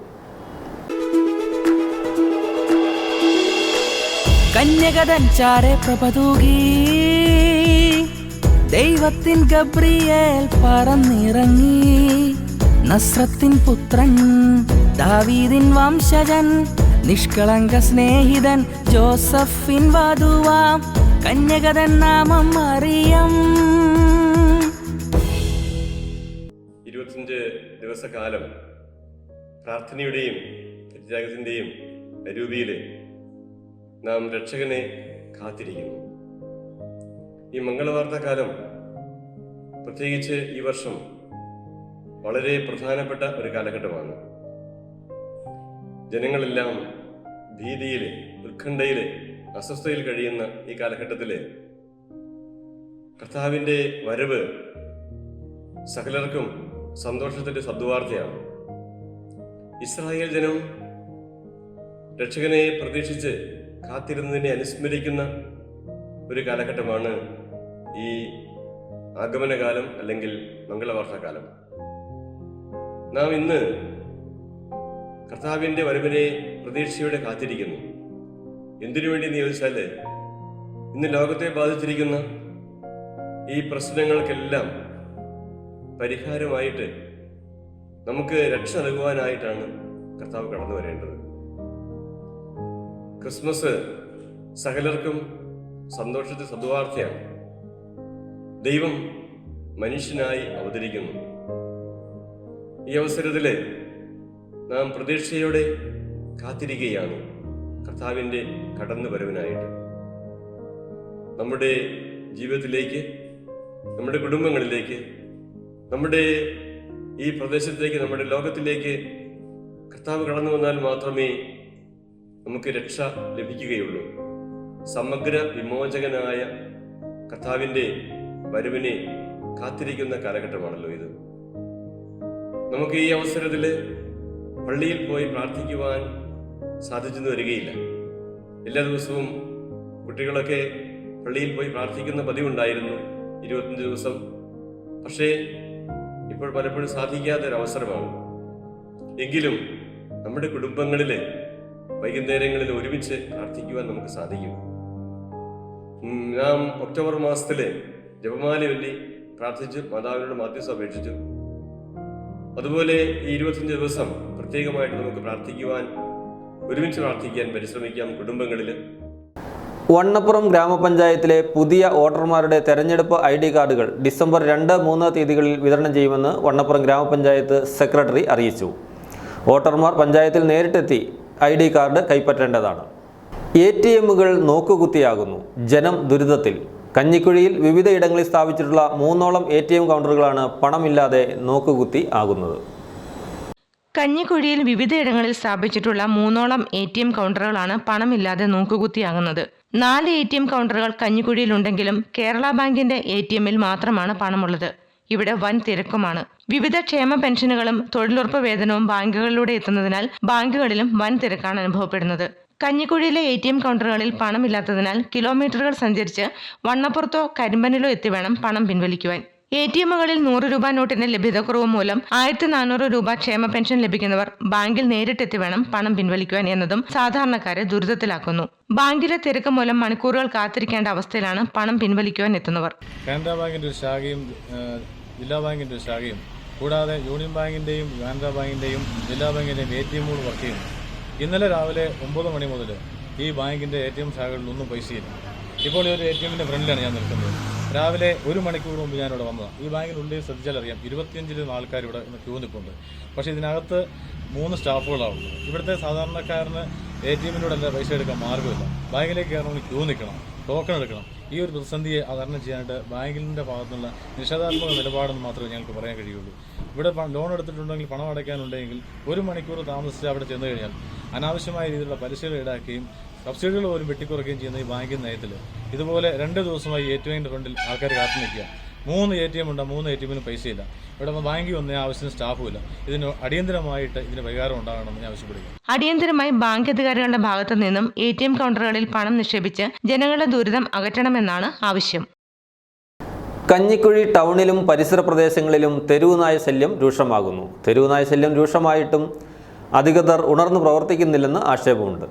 കന്യകതൻ ചാരെ പ്രഭതൂകി ദൈവത്തിൻ ഗബ്രിയേൽ പറന്നിറങ്ങി. നസ്രത്തിൻ പുത്രൻ, ദാവീദിൻ വംശജൻ, നിഷ്കളങ്ക സ്നേഹിതൻ, ജോസഫിൻ വധുവാം കന്യകതൻ നാമം മറിയം. 25 ദിവസക്കാലം പ്രാർത്ഥനയുടെയും ത്യാഗത്തിൻ്റെയും അരൂപിയിൽ നാം രക്ഷകനെ കാത്തിരിക്കുന്നു. ഈ മംഗളവാർത്താക്കാലം പ്രത്യേകിച്ച് ഈ വർഷം വളരെ പ്രധാനപ്പെട്ട ഒരു കാലഘട്ടമാണ്. ജനങ്ങളെല്ലാം ഭീതിയിൽ, ഉത്കണ്ഠയിൽ, അസ്വസ്ഥതയിൽ കഴിയുന്ന ഈ കാലഘട്ടത്തിൽ കർത്താവിൻ്റെ വരവ് സകലർക്കും സന്തോഷത്തിൻ്റെ സദ്വാർത്തയാണ്. ഇസ്രായേൽ ജനം രക്ഷകനെ പ്രതീക്ഷിച്ച് കാത്തിരുന്നതിനെ അനുസ്മരിക്കുന്ന ഒരു കാലഘട്ടമാണ് ഈ ആഗമനകാലം അല്ലെങ്കിൽ മംഗളവാർത്താകാലം. നാം ഇന്ന് കർത്താവിൻ്റെ വരവിനെ പ്രതീക്ഷയോടെ കാത്തിരിക്കുന്നു. എന്തിനു വേണ്ടി എന്ന് ചോദിച്ചാൽ, ഇന്ന് ലോകത്തെ ബാധിച്ചിരിക്കുന്ന ഈ പ്രശ്നങ്ങൾക്കെല്ലാം പരിഹാരമായിട്ട് നമുക്ക് രക്ഷ നൽകുവാനായിട്ടാണ് കർത്താവ് കടന്നു വരേണ്ടത്. ക്രിസ്മസ് സകലർക്കും സന്തോഷത്തെ സദ്വാർത്തയാണ്. ദൈവം മനുഷ്യനായി അവതരിക്കുന്നു. ഈ അവസരത്തിൽ നാം പ്രതീക്ഷയോടെ കാത്തിരിക്കുകയാണ് കർത്താവിൻ്റെ കടന്നു വരവിനായിട്ട്. നമ്മുടെ ജീവിതത്തിലേക്ക്, നമ്മുടെ കുടുംബങ്ങളിലേക്ക്, നമ്മുടെ ഈ പ്രദേശത്തേക്ക്, നമ്മുടെ ലോകത്തിലേക്ക് കർത്താവ് കടന്നു വന്നാൽ മാത്രമേ നമുക്ക് രക്ഷ ലഭിക്കുകയുള്ളൂ. സമഗ്ര വിമോചകനായ കർത്താവിൻ്റെ വരവിനെ കാത്തിരിക്കുന്ന കാലഘട്ടമാണല്ലോ ഇത്. നമുക്ക് ഈ അവസരത്തിൽ പള്ളിയിൽ പോയി പ്രാർത്ഥിക്കുവാൻ സാധിച്ചെന്ന് വരികയില്ല. എല്ലാ ദിവസവും കുട്ടികളൊക്കെ പള്ളിയിൽ പോയി പ്രാർത്ഥിക്കുന്ന പതിവുണ്ടായിരുന്നു 25 ദിവസം. പക്ഷേ ഇപ്പോൾ പലപ്പോഴും സാധിക്കാത്തൊരവസരമാണ്. എങ്കിലും നമ്മുടെ കുടുംബങ്ങളിൽ വൈകുന്നേരങ്ങളിൽ ഒരുമിച്ച് പ്രാർത്ഥിക്കുവാൻ നമുക്ക് സാധിക്കും. നാം ഒക്ടോബർ മാസത്തിൽ ജപമാല ചൊല്ലി പ്രാർത്ഥിച്ചു, മാതാവിനോട് മാധ്യസ്ഥം അപേക്ഷിച്ചു. അതുപോലെ ഈ 25 ദിവസം പ്രത്യേകമായിട്ട് നമുക്ക് പ്രാർത്ഥിക്കുവാൻ, ഒരുമിച്ച് പ്രാർത്ഥിക്കാൻ പരിശ്രമിക്കാം കുടുംബങ്ങളിൽ. വണ്ണപ്പുറം ഗ്രാമപഞ്ചായത്തിലെ പുതിയ വോട്ടർമാരുടെ തെരഞ്ഞെടുപ്പ് ID കാർഡുകൾ ഡിസംബർ 2, 3 തീയതികളിൽ വിതരണം ചെയ്യുമെന്ന് വണ്ണപ്പുറം ഗ്രാമപഞ്ചായത്ത് സെക്രട്ടറി അറിയിച്ചു. വോട്ടർമാർ പഞ്ചായത്തിൽ നേരിട്ടെത്തി ID കാർഡ് കൈപ്പറ്റേണ്ടതാണ്. ATMകൾ നോക്കുകുത്തിയാകുന്നു, ജനം ദുരിതത്തിൽ. കഞ്ഞിക്കുഴിയിൽ വിവിധയിടങ്ങളിൽ സ്ഥാപിച്ചിട്ടുള്ള 3ഓളം ATM കൗണ്ടറുകളാണ് പണമില്ലാതെ നോക്കുകുത്തി ആകുന്നത്. കഞ്ഞിക്കുഴിയിൽ വിവിധയിടങ്ങളിൽ സ്ഥാപിച്ചിട്ടുള്ള 3ഓളം ATM കൗണ്ടറുകളാണ് പണമില്ലാതെ നോക്കുകുത്തിയാകുന്നത്. 4 ATM കൗണ്ടറുകൾ കഞ്ഞിക്കുഴിയിലുണ്ടെങ്കിലും കേരള ബാങ്കിന്റെ ATMൽ മാത്രമാണ് പണമുള്ളത്. ഇവിടെ വൻ തിരക്കുമാണ്. വിവിധ ക്ഷേമ പെൻഷനുകളും തൊഴിലുറപ്പ് വേതനവും ബാങ്കുകളിലൂടെ എത്തുന്നതിനാൽ ബാങ്കുകളിലും വൻ തിരക്കാണ് അനുഭവപ്പെടുന്നത്. കഞ്ഞിക്കുഴിയിലെ ATM കൗണ്ടറുകളിൽ പണമില്ലാത്തതിനാൽ കിലോമീറ്ററുകൾ സഞ്ചരിച്ച് വണ്ണപ്പുറത്തോ കരിമ്പനിലോ എത്തി വേണം പണം പിൻവലിക്കുവാൻ. ATMകളിൽ 100 രൂപ നോട്ടിന്റെ ലഭ്യതക്കുറവ് മൂലം 1400 രൂപ ക്ഷേമ പെൻഷൻ ലഭിക്കുന്നവർ ബാങ്കിൽ നേരിട്ടെത്തി വേണം പണം പിൻവലിക്കുവാൻ എന്നതും സാധാരണക്കാരെ ദുരിതത്തിലാക്കുന്നു. ബാങ്കിലെ തിരക്ക് മൂലം മണിക്കൂറുകൾ കാത്തിരിക്കേണ്ട അവസ്ഥയിലാണ് പണം പിൻവലിക്കുവാൻ എത്തുന്നവർ. കാനറ ബാങ്കിന്റെ ഒരു ശാഖയും ജില്ലാ ബാങ്കിന്റെ ഒരു ശാഖയും കൂടാതെ യൂണിയൻ ബാങ്കിന്റെയും കാനറ ബാങ്കിന്റെയും ജില്ലാ ബാങ്കിന്റെയും ATMകൾ വർക്ക് ചെയ്യുന്നു. ഇന്നലെ രാവിലെ 9 മണി മുതൽ ഈ ബാങ്കിന്റെ ATM ശാഖകളിലൊന്നും പൈസയില്ല. ഇപ്പോൾ ഈ ഒരു ATMന്റെ ഫ്രണ്ടിലാണ് ഞാൻ നിൽക്കുന്നത്. രാവിലെ 1 മണിക്കൂർ മുമ്പ് ഞാനിവിടെ വന്നതാണ്. ഈ ബാങ്കിനുള്ളിൽ ശ്രദ്ധിച്ചാൽ അറിയാം, 25 ആൾക്കാർ ഇവിടെ ക്യൂ നിൽപ്പുണ്ട്. പക്ഷേ ഇതിനകത്ത് 3 സ്റ്റാഫുകളാണ്. ഇവിടുത്തെ സാധാരണക്കാരന് ATMിലൂടെ പൈസ എടുക്കാൻ മാർഗ്ഗമില്ല. ബാങ്കിലേക്ക് കയറണമെങ്കിൽ ക്യൂ നിൽക്കണം, ടോക്കൺ എടുക്കണം. ഈ ഒരു പ്രതിസന്ധിയെ തരണം ചെയ്യാനായിട്ട് ബാങ്കിൻ്റെ ഭാഗത്തുനിന്നുള്ള നിഷേധാത്മക നിലപാടെന്ന് മാത്രമേ ഞങ്ങൾക്ക് പറയാൻ കഴിയുള്ളൂ. ഇവിടെ ലോൺ എടുത്തിട്ടുണ്ടെങ്കിൽ പണം അടയ്ക്കാനുണ്ടെങ്കിൽ 1 മണിക്കൂർ താമസിച്ച് അവിടെ ചെന്ന് കഴിഞ്ഞാൽ അനാവശ്യമായ രീതിയിലുള്ള പലിശകൾ ഈടാക്കുകയും സബ്സിഡികൾ പോലും വെട്ടിക്കുറയ്ക്കുകയും ചെയ്യുന്ന ഈ ബാങ്കിങ് നയത്തിൽ ഇതുപോലെ 2 ദിവസമായി ATMിൻ്റെ ഫ്രണ്ടിൽ ആൾക്കാർ കാത്തു നിൽക്കുക. 3 ATM ഉണ്ട്, 3 ATMിനും പൈസയില്ല. ഇവിടെ ബാങ്കിൽ വന്ന ആവശ്യത്തിന് സ്റ്റാഫുമില്ല. ഇതിന് അടിയന്തരമായിട്ട് ഇതിന് പരിഹാരം ഉണ്ടാകണമെന്ന് ഞാൻ ആവശ്യപ്പെടുക. അടിയന്തരമായി ബാങ്ക് അധികാരികളുടെ ഭാഗത്തു നിന്നും ATM കൗണ്ടറുകളിൽ പണം നിക്ഷേപിച്ച് ജനങ്ങളുടെ ദുരിതം അകറ്റണമെന്നാണ് ആവശ്യം. കഞ്ഞിക്കുഴി ടൗണിലും പരിസര പ്രദേശങ്ങളിലും തെരുവുനായ ശല്യം രൂക്ഷമാകുന്നു. തെരുവുനായ ശല്യം രൂക്ഷമായിട്ടും അധികൃതർ ഉണർന്നു പ്രവർത്തിക്കുന്നില്ലെന്ന് ആക്ഷേപമുണ്ട്.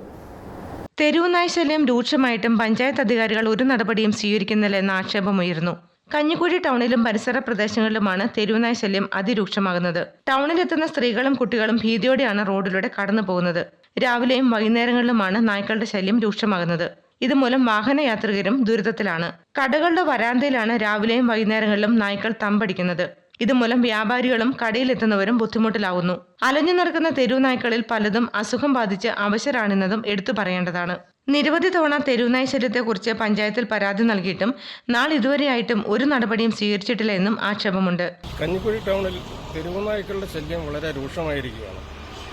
തെരുവുനായ ശല്യം രൂക്ഷമായിട്ടും പഞ്ചായത്ത് അധികാരികൾ ഒരു നടപടിയും സ്വീകരിക്കുന്നില്ലെന്ന ആക്ഷേപമുയർന്നു. കഞ്ഞിക്കുഴി ടൗണിലും പരിസര പ്രദേശങ്ങളിലുമാണ് തെരുവുനായ ശല്യം അതിരൂക്ഷമാകുന്നത്. ടൗണിലെത്തുന്ന സ്ത്രീകളും കുട്ടികളും ഭീതിയോടെയാണ് റോഡിലൂടെ കടന്നു പോകുന്നത്. രാവിലെയും വൈകുന്നേരങ്ങളിലുമാണ് നായ്ക്കളുടെ ശല്യം രൂക്ഷമാകുന്നത്. ഇതുമൂലം വാഹനയാത്രികരും ദുരിതത്തിലാണ്. കടകളുടെ വരാന്തയിലാണ് രാവിലെയും വൈകുന്നേരങ്ങളിലും നായ്ക്കൾ തമ്പടിക്കുന്നത്. ഇതുമൂലം വ്യാപാരികളും കടയിലെത്തുന്നവരും ബുദ്ധിമുട്ടിലാവുന്നു. അലഞ്ഞു നടക്കുന്ന തെരുവുനായ്ക്കളിൽ പലതും അസുഖം ബാധിച്ച് അവശരാണെന്നതും എടുത്തു പറയേണ്ടതാണ്. നിരവധി തവണ തെരുവുനായ ശല്യത്തെക്കുറിച്ച് പഞ്ചായത്തിൽ പരാതി നൽകിയിട്ടും നാളിതുവരെയായിട്ടും ഒരു നടപടിയും സ്വീകരിച്ചിട്ടില്ല എന്നും ആക്ഷേപമുണ്ട്. കഞ്ഞിക്കുഴി ടൗണിൽ തെരുവുനായ്ക്കളുടെ ശല്യം വളരെ രൂക്ഷമായിരിക്കുകയാണ്.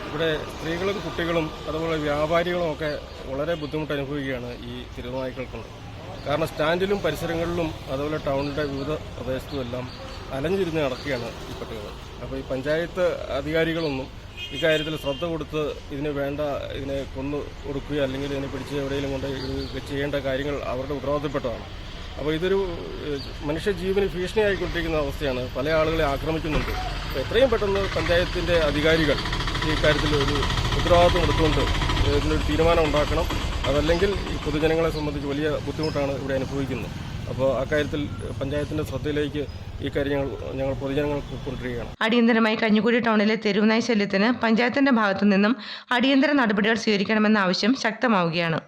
ഇവിടെ സ്ത്രീകളും കുട്ടികളും അതുപോലെ വ്യാപാരികളും ഒക്കെ വളരെ ബുദ്ധിമുട്ട് അനുഭവിക്കുകയാണ് ഈ തെരുവുനായ്ക്കൾ കൊണ്ട്. കാരണം സ്റ്റാൻഡിലും പരിസരങ്ങളിലും അതുപോലെ ടൗണിൻ്റെ വിവിധ പ്രദേശത്തുമെല്ലാം അലഞ്ഞിരുന്ന് നടക്കുകയാണ് ഈ പട്ടികൾ. അപ്പോൾ ഈ പഞ്ചായത്ത് അധികാരികളൊന്നും ഇക്കാര്യത്തിൽ ശ്രദ്ധ കൊടുത്ത് ഇതിനെ കൊന്നു കൊടുക്കുകയോ അല്ലെങ്കിൽ ഇതിനെ പിടിച്ച് എവിടെയെങ്കിലും കൊണ്ട് ചെയ്യേണ്ട കാര്യങ്ങൾ അവരുടെ ഉത്തരവാദിത്തപ്പെട്ടതാണ്. അപ്പോൾ ഇതൊരു മനുഷ്യജീവന് ഭീഷണിയായിക്കൊണ്ടിരിക്കുന്ന അവസ്ഥയാണ്. പല ആളുകളെ ആക്രമിക്കുന്നുണ്ട്. അപ്പോൾ എത്രയും പെട്ടെന്ന് പഞ്ചായത്തിൻ്റെ അധികാരികൾ ഈ കാര്യത്തിൽ ഒരു ഉത്തരവാദിത്വം എടുത്തുകൊണ്ട് ഇതിനൊരു തീരുമാനം ഉണ്ടാക്കണം. അതല്ലെങ്കിൽ ഈ പൊതുജനങ്ങളെ സംബന്ധിച്ച് വലിയ ബുദ്ധിമുട്ടാണ് ഇവിടെ അനുഭവിക്കുന്നത്. അപ്പോൾ അക്കാര്യത്തിൽ പഞ്ചായത്തിന്റെ ശ്രദ്ധയിലേക്ക് ഈ കാര്യം ഞങ്ങൾ പൊതുജനങ്ങൾക്ക് കൊണ്ടുവരികയാണ്. അടിയന്തരമായി കഞ്ഞിക്കുഴി ടൗണിലെ തെരുവുനായ ശല്യത്തിന് പഞ്ചായത്തിന്റെ ഭാഗത്തു നിന്നും അടിയന്തര നടപടികൾ സ്വീകരിക്കണമെന്ന ആവശ്യം ശക്തമാവുകയാണ്.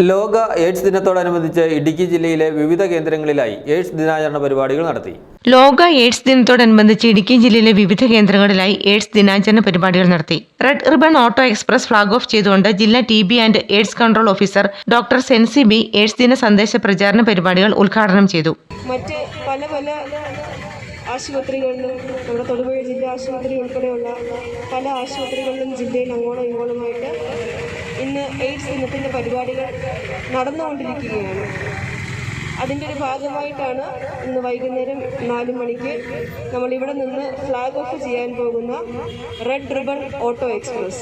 ലോക എയ്ഡ്സ് ദിനത്തോടനുബന്ധിച്ച് ഇടുക്കി ജില്ലയിലെ വിവിധ കേന്ദ്രങ്ങളിലായി എയ്ഡ്സ് ദിനാചരണ പരിപാടികൾ നടത്തി. ലോക എയ്ഡ്സ് ദിനത്തോടനുബന്ധിച്ച് ഇടുക്കി ജില്ലയിലെ വിവിധ കേന്ദ്രങ്ങളിലായി എയ്ഡ്സ് ദിനാചരണ പരിപാടികൾ നടത്തി. Red ribbon auto express flag off ചെയ്തുകൊണ്ട് ജില്ലാ TB and AIDS control officer doctor Sensi B AIDS ദിന സന്ദേശ പ്രചാരണ പരിപാടികൾ ഉദ്ഘാടനം ചെയ്തു. മറ്റ് പല ആശുപത്രികളിലും നമ്മുടെ തൊടുപുഴ ജില്ലാ ആശുപത്രി ഉൾപ്പെടെയുള്ള പല ആശുപത്രികളിലും ജില്ലയിൽ അങ്ങോളം ഇങ്ങോളമായിട്ട് ഇന്ന് എയ്ഡ്സ് ദിനത്തിൻ്റെ പരിപാടികൾ നടന്നുകൊണ്ടിരിക്കുകയാണ്. അതിൻ്റെ ഒരു ഭാഗമായിട്ടാണ് ഇന്ന് വൈകുന്നേരം 4 മണിക്ക് നമ്മളിവിടെ നിന്ന് ഫ്ലാഗ് ഓഫ് ചെയ്യാൻ പോകുന്ന റെഡ് റിബൺ ഓട്ടോ എക്സ്പ്രസ്.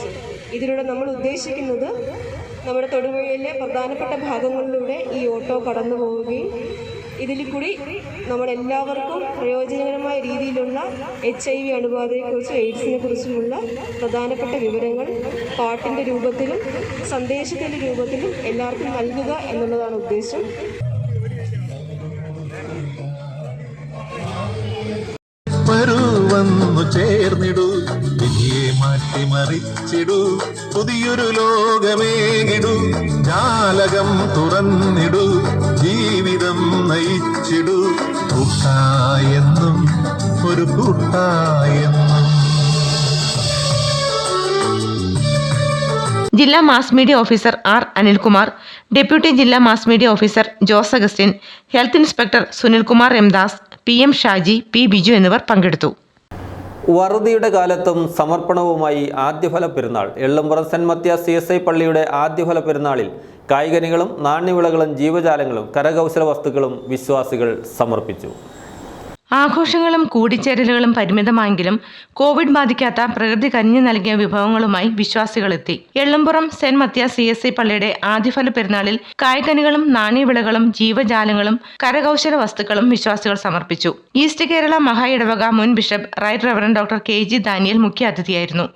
ഇതിലൂടെ നമ്മൾ ഉദ്ദേശിക്കുന്നത് നമ്മുടെ തൊടുപുഴയിലെ പ്രധാനപ്പെട്ട ഭാഗങ്ങളിലൂടെ ഈ ഓട്ടോ കടന്നു പോവുകയും ഇതിൽ കൂടി നമ്മളെല്ലാവർക്കും പ്രയോജനകരമായ രീതിയിലുള്ള HIV അണുബാധയെക്കുറിച്ചും എയ്ഡ്സിനെ കുറിച്ചുമുള്ള പ്രധാനപ്പെട്ട വിവരങ്ങൾ പാട്ടിൻ്റെ രൂപത്തിലും സന്ദേശത്തിൻ്റെ രൂപത്തിലും എല്ലാവർക്കും നൽകുക എന്നുള്ളതാണ് ഉദ്ദേശം. വന്നു ചേർന്നിടൂ, വിധിയെ മാറ്റിമറിച്ചിടൂ, പുതിയൊരു ലോകമേകിടൂ, ജാലകം തുറന്നിടൂ, ജീവിതം നയിച്ചിടൂ, കൂട്ടായെന്നും ഒരു കൂട്ടായെന്നും. ജില്ലാ mass media officer R Anilkumar, deputy ജില്ലാ mass media officer Jose Augustine, health inspector Sunilkumar M Das, PM Shaji, P Biju എന്നിവർ പങ്കെടുത്തു. വറുതിയുടെ കാലത്തും സമർപ്പണവുമായി ആദ്യഫല പെരുന്നാൾ. എള്ളുംപുറം സെന്റ് മത്യാസ് CSI പള്ളിയുടെ ആദ്യഫല പെരുന്നാളിൽ കായികനികളും നാണ്യവിളകളും ജീവജാലങ്ങളും കരകൗശല വസ്തുക്കളും വിശ്വാസികൾ സമർപ്പിച്ചു. ആഘോഷങ്ങളും കൂടിച്ചേരലുകളും പരിമിതമായെങ്കിലും കോവിഡ് ബാധിക്കാത്ത പ്രകൃതി കനിഞ്ഞു നൽകിയ വിഭവങ്ങളുമായി വിശ്വാസികളെത്തി. എള്ളുംപുറം സെന്റ് മത്യാസ് CSI പള്ളിയുടെ ആദ്യഫല പെരുന്നാളിൽ കായ്കനികളും നാണ്യവിളകളും ജീവജാലങ്ങളും കരകൗശല വസ്തുക്കളും വിശ്വാസികൾ സമർപ്പിച്ചു. ഈസ്റ്റ് കേരള മഹാ ഇടവക മുൻ bishop right reverend doctor KG Daniel മുഖ്യാതിഥിയായിരുന്നു.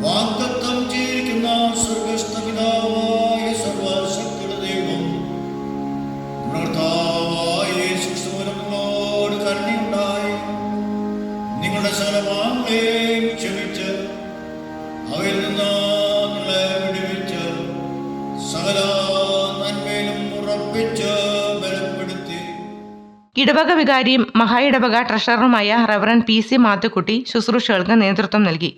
വാഗ്ദത്തം ചെയ്തിരിക്കുന്ന സ്വർഗ്ഗസ്ഥ പിതാവായ സർവശക്തിയുടെ ദൈവം കർത്താവായ യേശുക്രിസ്തു മൂലം നിങ്ങളോട് കരുണയുണ്ടായി നിങ്ങളുടെ സകലപാപങ്ങളെയും ക്ഷമിച്ച് അവയിൽ നിന്ന് നിങ്ങളെ വിടുവിച്ച് സകല നന്മയിലും ഉറപ്പിച്ച് ബലപ്പെടുത്തി. ഇടവക വികാരിയും മഹാ ഇടവക ട്രഷററുമായ റവറൻഡ് PC മാത്തുക്കുട്ടി ശുശ്രൂഷകൾക്ക് നേതൃത്വം നൽകി.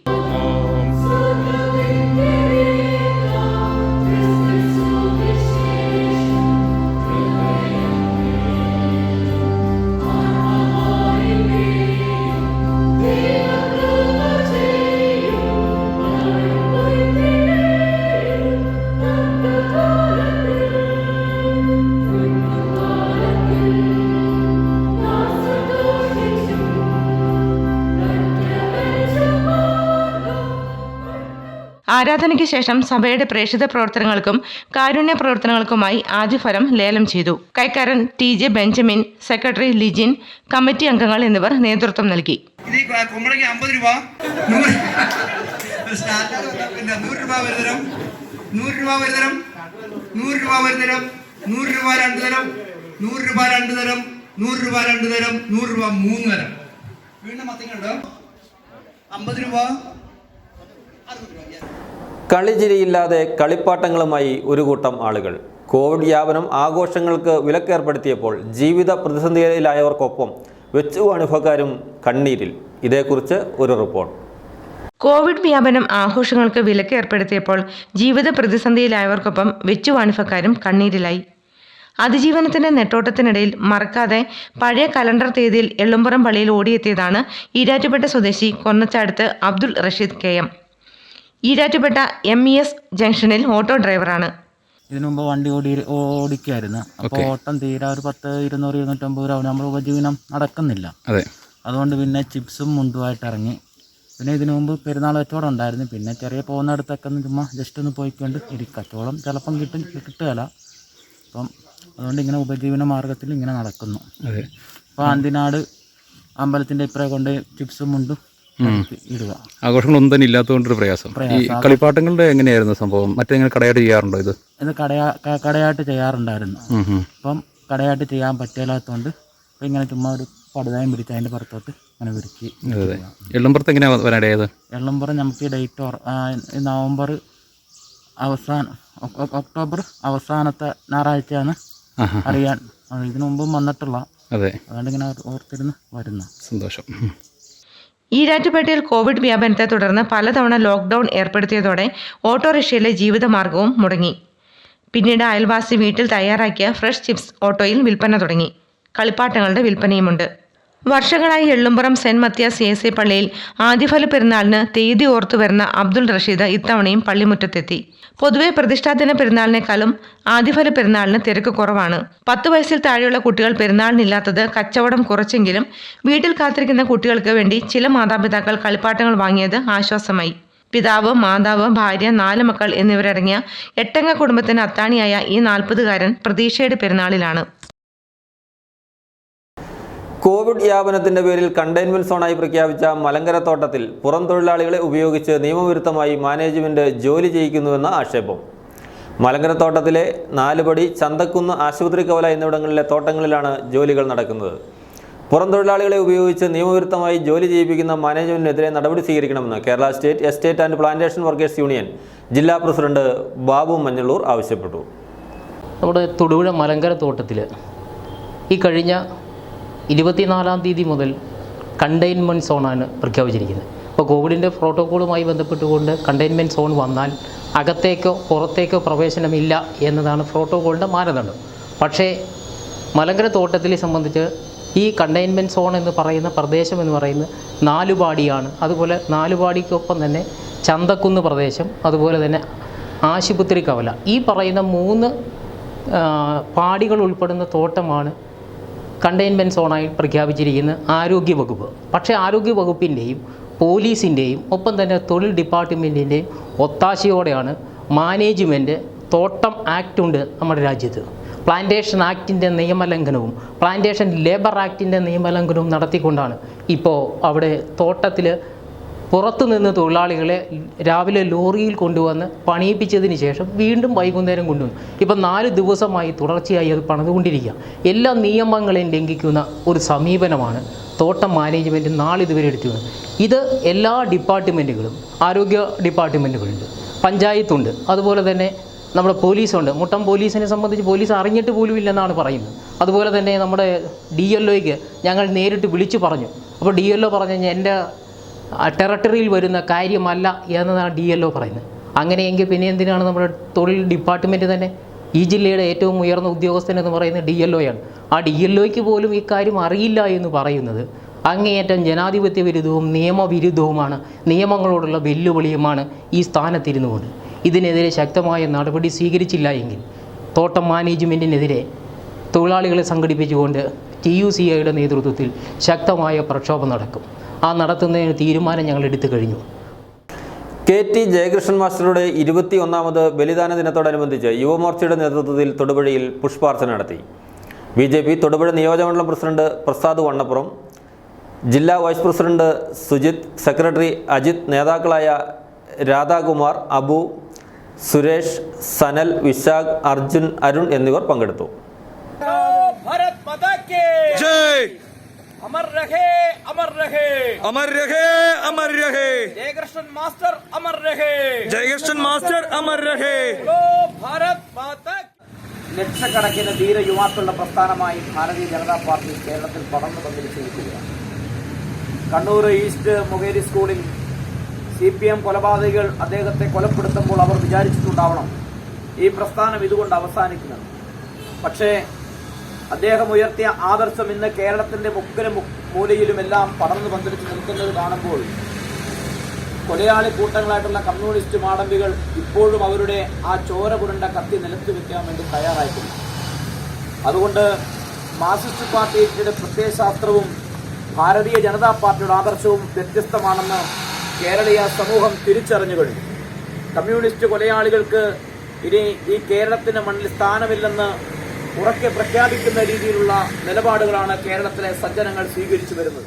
ആരാധനയ്ക്ക് ശേഷം സഭയുടെ പ്രേക്ഷിത പ്രവർത്തനങ്ങൾക്കും കാരുണ്യ പ്രവർത്തനങ്ങൾക്കുമായി ആദ്യഫലം ലേലം ചെയ്തു. കൈക്കാരൻ TJ Benjamin, secretary Lijin, committee അംഗങ്ങൾ എന്നിവർ നേതൃത്വം നൽകി. 50 രൂപ, 100 രൂപ വരുതരം, 100 രൂപ വരുതരം, 100 രൂപ വരുതരം, 100 രൂപ 2 തരം, 100 രൂപ 2 തരം, 100 രൂപ 2 തരം, 100 രൂപ 3 തരം. വീണ്ടും മത്തിങ്ങളുണ്ട്. 50 രൂപ. കളിചിരിയില്ലാതെ കളിപ്പാട്ടങ്ങളുമായി ഒരു കൂട്ടം ആളുകൾ. കോവിഡ് വ്യാപനം ആഘോഷങ്ങൾക്ക് വിലക്കേർപ്പെടുത്തിയപ്പോൾ ജീവിത പ്രതിസന്ധിയിലായവർക്കൊപ്പം വെച്ചുവാണിഭക്കാരും കണ്ണീരിൽ. ഇതേക്കുറിച്ച് ഒരു റിപ്പോർട്ട്. കോവിഡ് വ്യാപനം ആഘോഷങ്ങൾക്ക് വിലക്ക് ഏർപ്പെടുത്തിയപ്പോൾ ജീവിത പ്രതിസന്ധിയിലായവർക്കൊപ്പം വെച്ചുവാണിഭക്കാരും കണ്ണീരിലായി. അതിജീവനത്തിന്റെ നെട്ടോട്ടത്തിനിടയിൽ മറക്കാതെ പഴയ കലണ്ടർ തീയതിയിൽ എള്ളുംപുറം പള്ളിയിൽ ഓടിയെത്തിയതാണ് ഈരാറ്റുപേട്ട സ്വദേശി കൊന്നച്ചാടത്ത് അബ്ദുൾ റഷീദ് KM. ഈരാറ്റുപേട്ട MES ജംഗ്ഷനിൽ ഓട്ടോ ഡ്രൈവറാണ്. ഇതിനു മുമ്പ് വണ്ടി ഓടിക്കുമായിരുന്നു. അപ്പോൾ ഓട്ടം തീരാ ഒരു 10, 200, 250 രൂപ നമ്മൾ ഉപജീവനം നടക്കുന്നില്ല. അതുകൊണ്ട് പിന്നെ ചിപ്സും മുണ്ടുമായിട്ട് ഇറങ്ങി. പിന്നെ ഇതിനു മുമ്പ് പെരുന്നാൾ കച്ചവടം ഉണ്ടായിരുന്നു. പിന്നെ ചെറിയ പോകുന്നിടത്തൊക്കെ ഒന്ന് ചുമ്മാ ജസ്റ്റ് ഒന്ന് പോയിക്കൊണ്ട് കച്ചവടം ചിലപ്പം കിട്ടുകയില്ല. അപ്പം അതുകൊണ്ട് ഇങ്ങനെ ഉപജീവന മാർഗത്തിൽ ഇങ്ങനെ നടക്കുന്നു. അപ്പോൾ അന്തിനാട് അമ്പലത്തിൻ്റെ ഇപ്പുറം കൊണ്ട് ചിപ്സും മുണ്ടും ഇടുക. ആഘോഷങ്ങളൊന്നും തന്നെ ഇല്ലാത്തതുകൊണ്ടൊരു പ്രയാസം. ഈ കളിപ്പാട്ടങ്ങളുടെ എങ്ങനെയായിരുന്നു സംഭവം? മറ്റെങ്ങനെ കടയായിട്ട് ചെയ്യാറുണ്ടോ? ഇത് കടയായിട്ട് ചെയ്യാറുണ്ടായിരുന്നു. അപ്പം കടയായിട്ട് ചെയ്യാൻ പറ്റില്ലാത്തതുകൊണ്ട് ഇപ്പം ഇങ്ങനെ ചുമ്മാ ഒരു പടുതായം പിടിച്ച് അതിൻ്റെ പുറത്തോട്ട് അങ്ങനെ വിരിച്ച്. എള്ളുംപുറത്ത് എങ്ങനെയാണ് വരാടേത്? എള്ളുംപുറം നമുക്ക് ഈ ഡേറ്റ് നവംബർ അവസാനം, ഒക്ടോബർ അവസാനത്തെ ഞായറാഴ്ചയാണ് അറിയാൻ. ഇതിനു മുമ്പും വന്നിട്ടുള്ള. അതുകൊണ്ട് ഇങ്ങനെ ഓർത്തിരുന്ന് വരുന്ന സന്തോഷം. ഈരാറ്റുപേട്ടയിൽ കോവിഡ് വ്യാപനത്തെ തുടർന്ന് പലതവണ ലോക്ക്ഡൌൺ ഏർപ്പെടുത്തിയതോടെ ഓട്ടോറിക്ഷയിലെ ജീവിതമാർഗവും മുടങ്ങി. പിന്നീട് അയൽവാസി വീട്ടിൽ തയ്യാറാക്കിയ ഫ്രഷ് ചിപ്സ് ഓട്ടോയിൽ വിൽപ്പന തുടങ്ങി. കളിപ്പാട്ടങ്ങളുടെ വിൽപ്പനയുമുണ്ട്. വർഷങ്ങളായി എള്ളുംപുറം സെന്റ് മത്യാസ് എ പള്ളിയിൽ ആദ്യഫല പെരുന്നാളിന് തീയതി ഓർത്തു വരുന്ന അബ്ദുൾ റഷീദ് ഇത്തവണയും പള്ളിമുറ്റത്തെത്തി. പൊതുവെ പ്രതിഷ്ഠാദിന പെരുന്നാളിനേക്കാളും ആദ്യഫല പെരുന്നാളിന് തിരക്ക് കുറവാണ്. 10 വയസ്സിൽ താഴെയുള്ള കുട്ടികൾ പെരുന്നാളിനില്ലാത്തത് കച്ചവടം കുറച്ചെങ്കിലും വീട്ടിൽ കാത്തിരിക്കുന്ന കുട്ടികൾക്ക് വേണ്ടി ചില മാതാപിതാക്കൾ കളിപ്പാട്ടങ്ങൾ വാങ്ങിയത് ആശ്വാസമായി. പിതാവ്, മാതാവ്, ഭാര്യ, 4 മക്കൾ എന്നിവരടങ്ങിയ 8 കുടുംബത്തിന് അത്താണിയായ ഈ 40-കാരൻ പ്രതീക്ഷയുടെ പെരുന്നാളിലാണ്. കോവിഡ് വ്യാപനത്തിന്റെ പേരിൽ കണ്ടെയ്ൻമെന്റ് സോണായി പ്രഖ്യാപിച്ച മലങ്കര തോട്ടത്തിൽ പുറം തൊഴിലാളികളെ ഉപയോഗിച്ച് നിയമവിരുദ്ധമായി മാനേജ്മെന്റ് ജോലി ചെയ്യിക്കുന്നുവെന്ന ആക്ഷേപം. മലങ്കര തോട്ടത്തിലെ 4 പടി, ചന്തക്കുന്ന്, ആശുപത്രി കവല എന്നിവിടങ്ങളിലെ തോട്ടങ്ങളിലാണ് ജോലികൾ നടക്കുന്നത്. പുറം തൊഴിലാളികളെ ഉപയോഗിച്ച് നിയമവിരുദ്ധമായി ജോലി ചെയ്യിപ്പിക്കുന്ന മാനേജ്മെന്റിനെതിരെ നടപടി സ്വീകരിക്കണമെന്ന് Kerala state estate and plantation workers union ജില്ലാ പ്രസിഡന്റ് ബാബു മഞ്ഞളൂർ ആവശ്യപ്പെട്ടു. നമ്മുടെ തൊടുപുഴ മലങ്കര തോട്ടത്തിൽ ഈ കഴിഞ്ഞ 24-ാം തീയതി മുതൽ കണ്ടെയ്ൻമെൻറ്റ് സോണാണ് പ്രഖ്യാപിച്ചിരിക്കുന്നത്. അപ്പോൾ കോവിഡിൻ്റെ പ്രോട്ടോക്കോളുമായി ബന്ധപ്പെട്ടുകൊണ്ട് കണ്ടെയ്ൻമെൻറ്റ് സോൺ വന്നാൽ അകത്തേക്കോ പുറത്തേക്കോ പ്രവേശനമില്ല എന്നതാണ് പ്രോട്ടോക്കോളിൻ്റെ മാനദണ്ഡം. പക്ഷേ മലങ്കര തോട്ടത്തിലെ സംബന്ധിച്ച് ഈ കണ്ടെയ്ൻമെൻറ്റ് സോൺ എന്ന് പറയുന്ന പ്രദേശം എന്ന് പറയുന്നത് 4 പാടിയാണ്. അതുപോലെ 4 പാടിക്കൊപ്പം തന്നെ ചന്തക്കുന്ന് പ്രദേശം, അതുപോലെ തന്നെ ആശുപത്രി കവല, ഈ പറയുന്ന 3 പാടികൾ ഉൾപ്പെടുന്ന തോട്ടമാണ് കണ്ടെയ്ൻമെൻറ്റ് സോണായി പ്രഖ്യാപിച്ചിരിക്കുന്ന ആരോഗ്യവകുപ്പ്. പക്ഷേ ആരോഗ്യവകുപ്പിൻ്റെയും പോലീസിൻ്റെയും ഒപ്പം തന്നെ തൊഴിൽ ഡിപ്പാർട്ട്മെൻറ്റിൻ്റെയും ഒത്താശയോടെയാണ് മാനേജ്മെൻറ്റ് തോട്ടം ആക്ട് ഉണ്ട് നമ്മുടെ രാജ്യത്ത്, പ്ലാന്റേഷൻ ആക്ടിൻ്റെ നിയമലംഘനവും പ്ലാന്റേഷൻ ലേബർ ആക്ടിൻ്റെ നിയമലംഘനവും നടത്തിക്കൊണ്ടാണ് ഇപ്പോൾ അവിടെ തോട്ടത്തിൽ പുറത്തുനിന്ന് തൊഴിലാളികളെ രാവിലെ ലോറിയിൽ കൊണ്ടുവന്ന് പണിയിപ്പിച്ചതിന് ശേഷം വീണ്ടും വൈകുന്നേരം കൊണ്ടുവന്നു. ഇപ്പം 4 ദിവസമായി തുടർച്ചയായി അത് പണിതുകൊണ്ടിരിക്കുക. എല്ലാ നിയമങ്ങളെയും ലംഘിക്കുന്ന ഒരു സമീപനമാണ് തോട്ടം മാനേജ്മെൻറ്റ് നാളിതുവരെ എടുത്തിരുന്നത്. ഇത് എല്ലാ ഡിപ്പാർട്ട്മെൻറ്റുകളും, ആരോഗ്യ ഡിപ്പാർട്ട്മെൻറ്റുകളുണ്ട്, പഞ്ചായത്തുണ്ട്, അതുപോലെ തന്നെ നമ്മുടെ പോലീസുണ്ട്. മുട്ടം പോലീസിനെ സംബന്ധിച്ച് പോലീസ് അറിഞ്ഞിട്ട് പോലും ഇല്ലെന്നാണ് പറയുന്നത്. അതുപോലെ തന്നെ നമ്മുടെ DLOയ്ക്ക് ഞങ്ങൾ നേരിട്ട് വിളിച്ചു പറഞ്ഞു. അപ്പോൾ DLO പറഞ്ഞു എൻ്റെ ടെറിട്ടറിയിൽ വരുന്ന കാര്യമല്ല എന്നതാണ് DLO പറയുന്നത്. അങ്ങനെയെങ്കിൽ പിന്നെ എന്തിനാണ് നമ്മുടെ തൊഴിൽ ഡിപ്പാർട്ട്മെൻറ്റ് തന്നെ? ഈ ജില്ലയുടെ ഏറ്റവും ഉയർന്ന ഉദ്യോഗസ്ഥൻ എന്ന് പറയുന്നത് DLOയാണ്. ആ DLOയ്ക്ക് പോലും ഇക്കാര്യം അറിയില്ല എന്ന് പറയുന്നത് അങ്ങേയറ്റം ജനാധിപത്യ വിരുദ്ധവും നിയമവിരുദ്ധവുമാണ്, നിയമങ്ങളോടുള്ള വെല്ലുവിളിയുമാണ് ഈ സ്ഥാനത്തിരുന്നുകൊണ്ട്. ഇതിനെതിരെ ശക്തമായ നടപടി സ്വീകരിച്ചില്ല എങ്കിൽ തോട്ടം മാനേജ്മെൻറ്റിനെതിരെ തൊഴിലാളികളെ സംഘടിപ്പിച്ചുകൊണ്ട് TUCIയുടെ നേതൃത്വത്തിൽ ശക്തമായ പ്രക്ഷോഭം നടക്കും. ആ നടത്തുന്നതിന് തീരുമാനം ഞങ്ങൾ എടുത്തു കഴിഞ്ഞു. KT ജയകൃഷ്ണൻ മാസ്റ്ററുടെ 21ാമത് ബലിദാന ദിനത്തോടനുബന്ധിച്ച് യുവമോർച്ചയുടെ നേതൃത്വത്തിൽ തൊടുപുഴയിൽ പുഷ്പാർച്ചന നടത്തി. BJP തൊടുപുഴ നിയോജകമണ്ഡലം പ്രസിഡന്റ് പ്രസാദ് വണ്ണപ്പുറം, ജില്ലാ vice president Sujith, secretary Ajith, നേതാക്കളായ രാധാകുമാർ, അബു, സുരേഷ്, സനൽ, വിശാഖ്, അർജുൻ, അരുൺ എന്നിവർ പങ്കെടുത്തു. भारत माता के जय। अमर रहे, अमर रहे, अमर रहे, अमर रहे। जयकृष्ण मास्टर अमर रहे, जयकृष्ण मास्टर अमर रहे। भारत माता। ലക്ഷക്കണക്കിന് ധീര യുവാക്കളുടെ പ്രസ്ഥാനമായി ഭാരതീയ ജനതാ പാർട്ടി കേരളത്തിൽ പടർന്നു പന്തലിച്ചിരിക്കുകയാണ്. കണ്ണൂർ ഈസ്റ്റ് മൊകേരി സ്കൂളിൽ CPM കൊലപാതകികൾ അദ്ദേഹത്തെ കൊലപ്പെടുത്തുമ്പോൾ അവർ വിചാരിച്ചിട്ടുണ്ടാവണം ഈ പ്രസ്ഥാനം ഇതുകൊണ്ട് അവസാനിക്കുന്നത്. പക്ഷേ അദ്ദേഹം ഉയർത്തിയ ആദർശം ഇന്ന് കേരളത്തിന്റെ മുക്കിലും മൂലയിലുമെല്ലാം പടർന്നു പന്തലിച്ച് നിൽക്കുന്നത് കാണുമ്പോൾ കൊലയാളി കൂട്ടങ്ങളായിട്ടുള്ള കമ്മ്യൂണിസ്റ്റ് മാടമ്പികൾ ഇപ്പോഴും അവരുടെ ആ ചോര പുരണ്ട കത്തി നിലത്ത് വെക്കാൻ വേണ്ടി തയ്യാറായിട്ടില്ല. അതുകൊണ്ട് മാർക്സിസ്റ്റ് പാർട്ടിയുടെ പ്രത്യയശാസ്ത്രവും ഭാരതീയ ജനതാ പാർട്ടിയുടെ ആദർശവും വ്യത്യസ്തമാണെന്ന് കേരളീയ സമൂഹം തിരിച്ചറിഞ്ഞു കഴിഞ്ഞു. കമ്മ്യൂണിസ്റ്റ് കൊലയാളികൾക്ക് ഇനി ഈ കേരളത്തിന്റെ മണ്ണിൽ സ്ഥാനമില്ലെന്ന് ഉറക്കെ പ്രഖ്യാപിക്കുന്ന രീതിയിലുള്ള നിലപാടുകളാണ് കേരളത്തിലെ സജ്ജനങ്ങൾ സ്വീകരിച്ചു വരുന്നത്.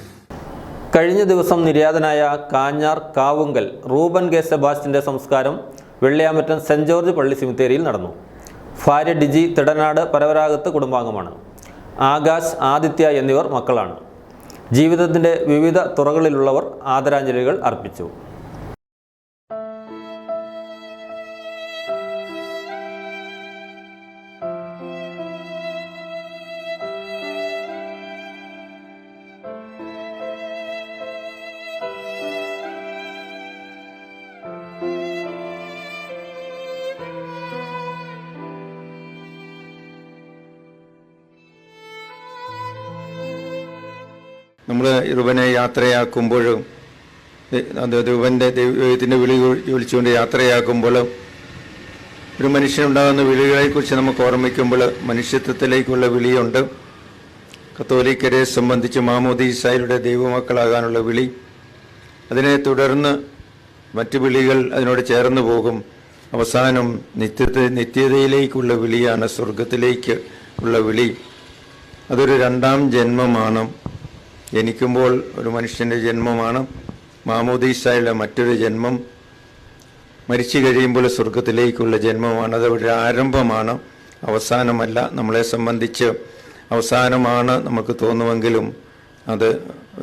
കഴിഞ്ഞ ദിവസം നിര്യാതനായ കാഞ്ഞാർ കാവുങ്കൽ റൂബൻ കെ സെബാസ്റ്റ്യന്റെ സംസ്കാരം വെള്ളിയാമറ്റം സെന്റ് ജോർജ് പള്ളി സെമിത്തേരിയിൽ നടന്നു. ഭാര്യ ഡിജി തിടനാട് പരവരാഗത്ത് കുടുംബാംഗമാണ്. ആകാശ്, ആദിത്യ എന്നിവർ മക്കളാണ്. ജീവിതത്തിൻ്റെ വിവിധ തുറകളിലുള്ളവർ ആദരാഞ്ജലികൾ അർപ്പിച്ചു. നമ്മൾ രൂപനെ യാത്രയാക്കുമ്പോഴും അത് രൂപൻ്റെ ദൈവത്തിൻ്റെ വിളി വിളിച്ചുകൊണ്ട് യാത്രയാക്കുമ്പോൾ ഒരു മനുഷ്യനുണ്ടാകുന്ന വിളികളെക്കുറിച്ച് നമുക്ക് ഓർമ്മിക്കുമ്പോൾ മനുഷ്യത്വത്തിലേക്കുള്ള വിളിയുണ്ട്. കത്തോലിക്കരെ സംബന്ധിച്ച് മാമോദീസായുടെ ദൈവമക്കളാകാനുള്ള വിളി, അതിനെ തുടർന്ന് മറ്റ് വിളികൾ അതിനോട് ചേർന്ന് പോകും. അവസാനം നിത്യതയിലേക്കുള്ള വിളിയാണ്, സ്വർഗത്തിലേക്ക് ഉള്ള വിളി. അതൊരു രണ്ടാം ജന്മമാണ്. ജനിക്കുമ്പോൾ ഒരു മനുഷ്യൻ്റെ ജന്മമാണ്. മാമോദീസായുള്ള മറ്റൊരു ജന്മം, മരിച്ചു കഴിയുമ്പോൾ സ്വർഗത്തിലേക്കുള്ള ജന്മമാണ്. അത് ഒരു ആരംഭമാണ്, അവസാനമല്ല. നമ്മളെ സംബന്ധിച്ച് അവസാനമാണ് നമുക്ക് തോന്നുമെങ്കിലും അത്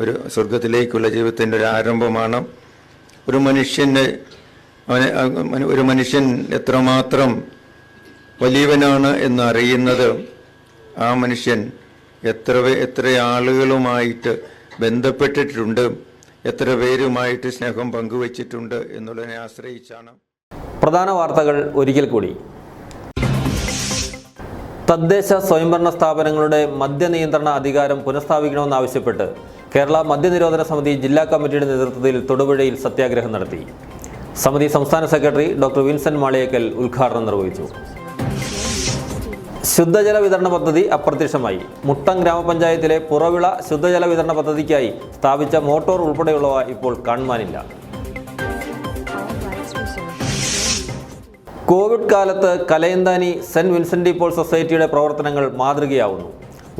ഒരു സ്വർഗത്തിലേക്കുള്ള ജീവിതത്തിൻ്റെ ഒരു ആരംഭമാണ്. ഒരു മനുഷ്യൻ എത്രമാത്രം വലിയവനാണ് എന്ന് അറിയുന്നത് ആ മനുഷ്യൻ എത്ര ആളുകളുമായിട്ട് ബന്ധപ്പെട്ടിട്ടുണ്ട്, എത്ര പേരുമായിട്ട് സ്നേഹം പങ്കുവച്ചിട്ടുണ്ട് എന്നുള്ളതിനെ ആശ്രയിച്ചാണ്. പ്രധാന വാർത്തകൾ ഒരിക്കൽ കൂടി. തദ്ദേശ സ്വയംഭരണ സ്ഥാപനങ്ങളുടെ മദ്യനിയന്ത്രണ അധികാരം പുനഃസ്ഥാപിക്കണമെന്നാവശ്യപ്പെട്ട് കേരള മദ്യനിരോധന സമിതി ജില്ലാ കമ്മിറ്റിയുടെ നേതൃത്വത്തിൽ തൊടുപുഴയിൽ സത്യാഗ്രഹം നടത്തി. സമിതി സംസ്ഥാന സെക്രട്ടറി ഡോക്ടർ വിൻസെന്റ് മാളിയേക്കൽ ഉദ്ഘാടനം നിർവഹിച്ചു. ശുദ്ധജല വിതരണ പദ്ധതി അപ്രത്യക്ഷമായി. മുട്ടം ഗ്രാമപഞ്ചായത്തിലെ പുറവിള ശുദ്ധജല വിതരണ പദ്ധതിക്കായി സ്ഥാപിച്ച മോട്ടോർ ഉൾപ്പെടെയുള്ളവ ഇപ്പോൾ കാണുവാനില്ല. കോവിഡ് കാലത്ത് കലയന്താനി സെന്റ് വിൻസെന്റ് പോൾ സൊസൈറ്റിയുടെ പ്രവർത്തനങ്ങൾ മാതൃകയാവുന്നു.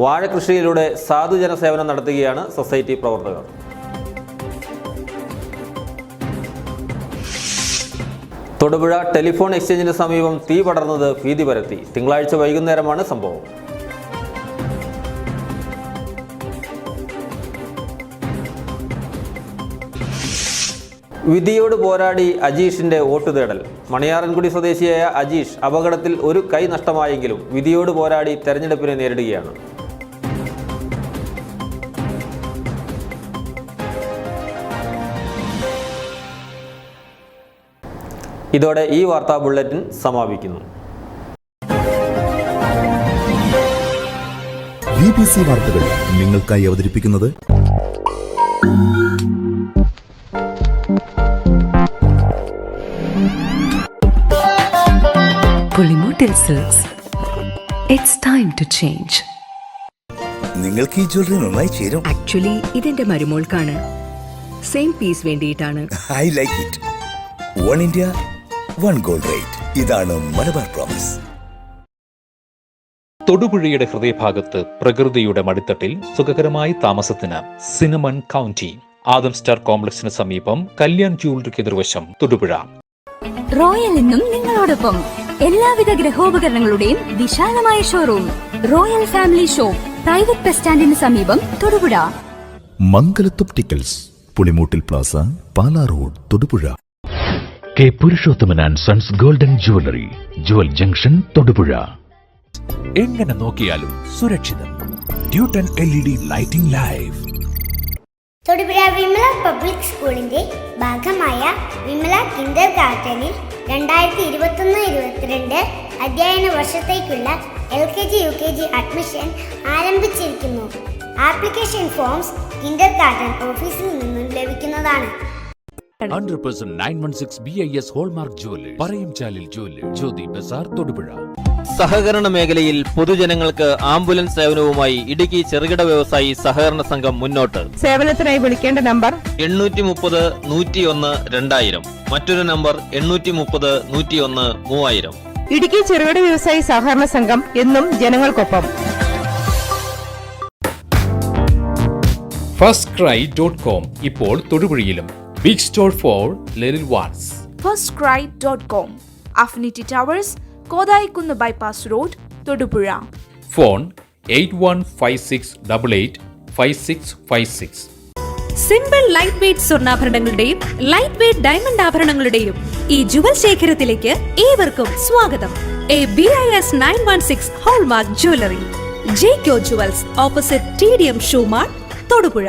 വാഴകൃഷിയിലൂടെ സാധുജന സേവനം നടത്തുകയാണ് സൊസൈറ്റി പ്രവർത്തകർ. തൊടുപുഴ ടെലിഫോൺ എക്സ്ചേഞ്ചിന് സമീപം തീ പടർന്നത് ഭീതി പരത്തി. തിങ്കളാഴ്ച വൈകുന്നേരമാണ് സംഭവം. വിധിയോട് പോരാടി അജീഷിന്റെ വോട്ട് തേടൽ. മണിയാറൻകുടി സ്വദേശിയായ അജീഷ് അപകടത്തിൽ ഒരു കൈ നഷ്ടമായെങ്കിലും വിധിയോട് പോരാടി തെരഞ്ഞെടുപ്പിനെ നേരിടുകയാണ്. ഇതോടെ ഈ വാർത്താ ബുള്ളറ്റിൻ സമാപിക്കുന്നു. BBC വാർത്തകൾ നിങ്ങൾക്കായി അവതരിപ്പിക്കുന്നത് പുളിമൂട്ടിൽ silks. It's time to change. നിങ്ങൾക്ക് ഈ ജ്വല്ലറി നന്നായി ചേരും. ആക്ച്വലി ഇതെന്റെ മരുമോൾക്കാണ്. സെയിം പീസ് വേണ്ടിയിട്ടാണ്. I like it. One India, one gold rate. ഇതാണ് മലബാർ പ്രോമിസ്. തൊടുപുഴയുടെ ഹൃദയഭാഗത്ത് പ്രകൃതിയുടെ മടിത്തട്ടിൽ സുഖകരമായ താമസത്തിന് സിനമൺ കൗണ്ടി. ആദം സ്റ്റാർ കോംപ്ലക്സിന് സമീപം കല്യാൺ ജ്വല്ലറിക്ക് എതിർവശം തൊടുപുഴ. റോയൽ എന്നും നിങ്ങളോടൊപ്പം. എല്ലാവിധ ഗൃഹോപകരണങ്ങളുടെയും വിശാലമായ ഷോറൂം. Royal family shop, private bus സ്റ്റാൻഡിന് സമീപം തൊടുപുഴ. മംഗലത്തൊപ്റ്റിക്കൽസ്, Pulimoottil plaza, Pala road, Thodupuzha. K Purushothaman and sons golden jewellery, jewel junction, Thodupuzha. എങ്ങനെ നോക്കിയാലും സുരക്ഷിതം. ഡ്യൂട്ടൺ LED lighting live. Thodupuzha Vimala public സ്കൂളിന്റെ ഭാഗമായ വിമല കിൻഡർ ഗാർഡനിൽ 2021-22 അധ്യയന വർഷത്തേക്കുള്ള LKG UKG അഡ്മിഷൻ ആരംഭിച്ചിരിക്കുന്നു. ആപ്ലിക്കേഷൻ ഫോംസ് കിൻഡർ ഗാർഡൻ ഓഫീസിൽ നിന്നും ലഭിക്കുന്നതാണ്. 100% 916 BIS hallmark jewellery, Parayamchalil jewellery, Jyothi Bazaar, Thodupuzha. സഹകരണ മേഖലയിൽ പൊതുജനങ്ങൾക്ക് ആംബുലൻസ് സേവനവുമായി ഇടുക്കി ചെറുകിട വ്യവസായി സഹകരണ സംഘം മുന്നോട്ട്. സേവനത്തിനായി വിളിക്കേണ്ട നമ്പർ 830 101 2000. മറ്റൊരു നമ്പർ 830 101 3000. ഇടുക്കി ചെറുകിട വ്യവസായി സഹകരണ സംഘം എന്നും ജനങ്ങൾക്കൊപ്പം. firstcry.com ഇപ്പോൾ തൊടുപുഴയിലും. Big store for little ones. firstcry.com, Affinity Towers, Kothaikunnu bypass road, Thodupuzha. Phone 8156885656. Simple light weight സ്വർണ്ണാഭരണങ്ങളുടെയും ലൈറ്റ് വെയ്റ്റ് ഡയമണ്ട് ആഭരണങ്ങളുടെയും ഈ ജുവൽ ശേഖരത്തിലേക്ക് ഏവർക്കും സ്വാഗതം. BIS 916 hallmark jewellery, JK jewels, opposite TDM shoe mart, Thodupuzha.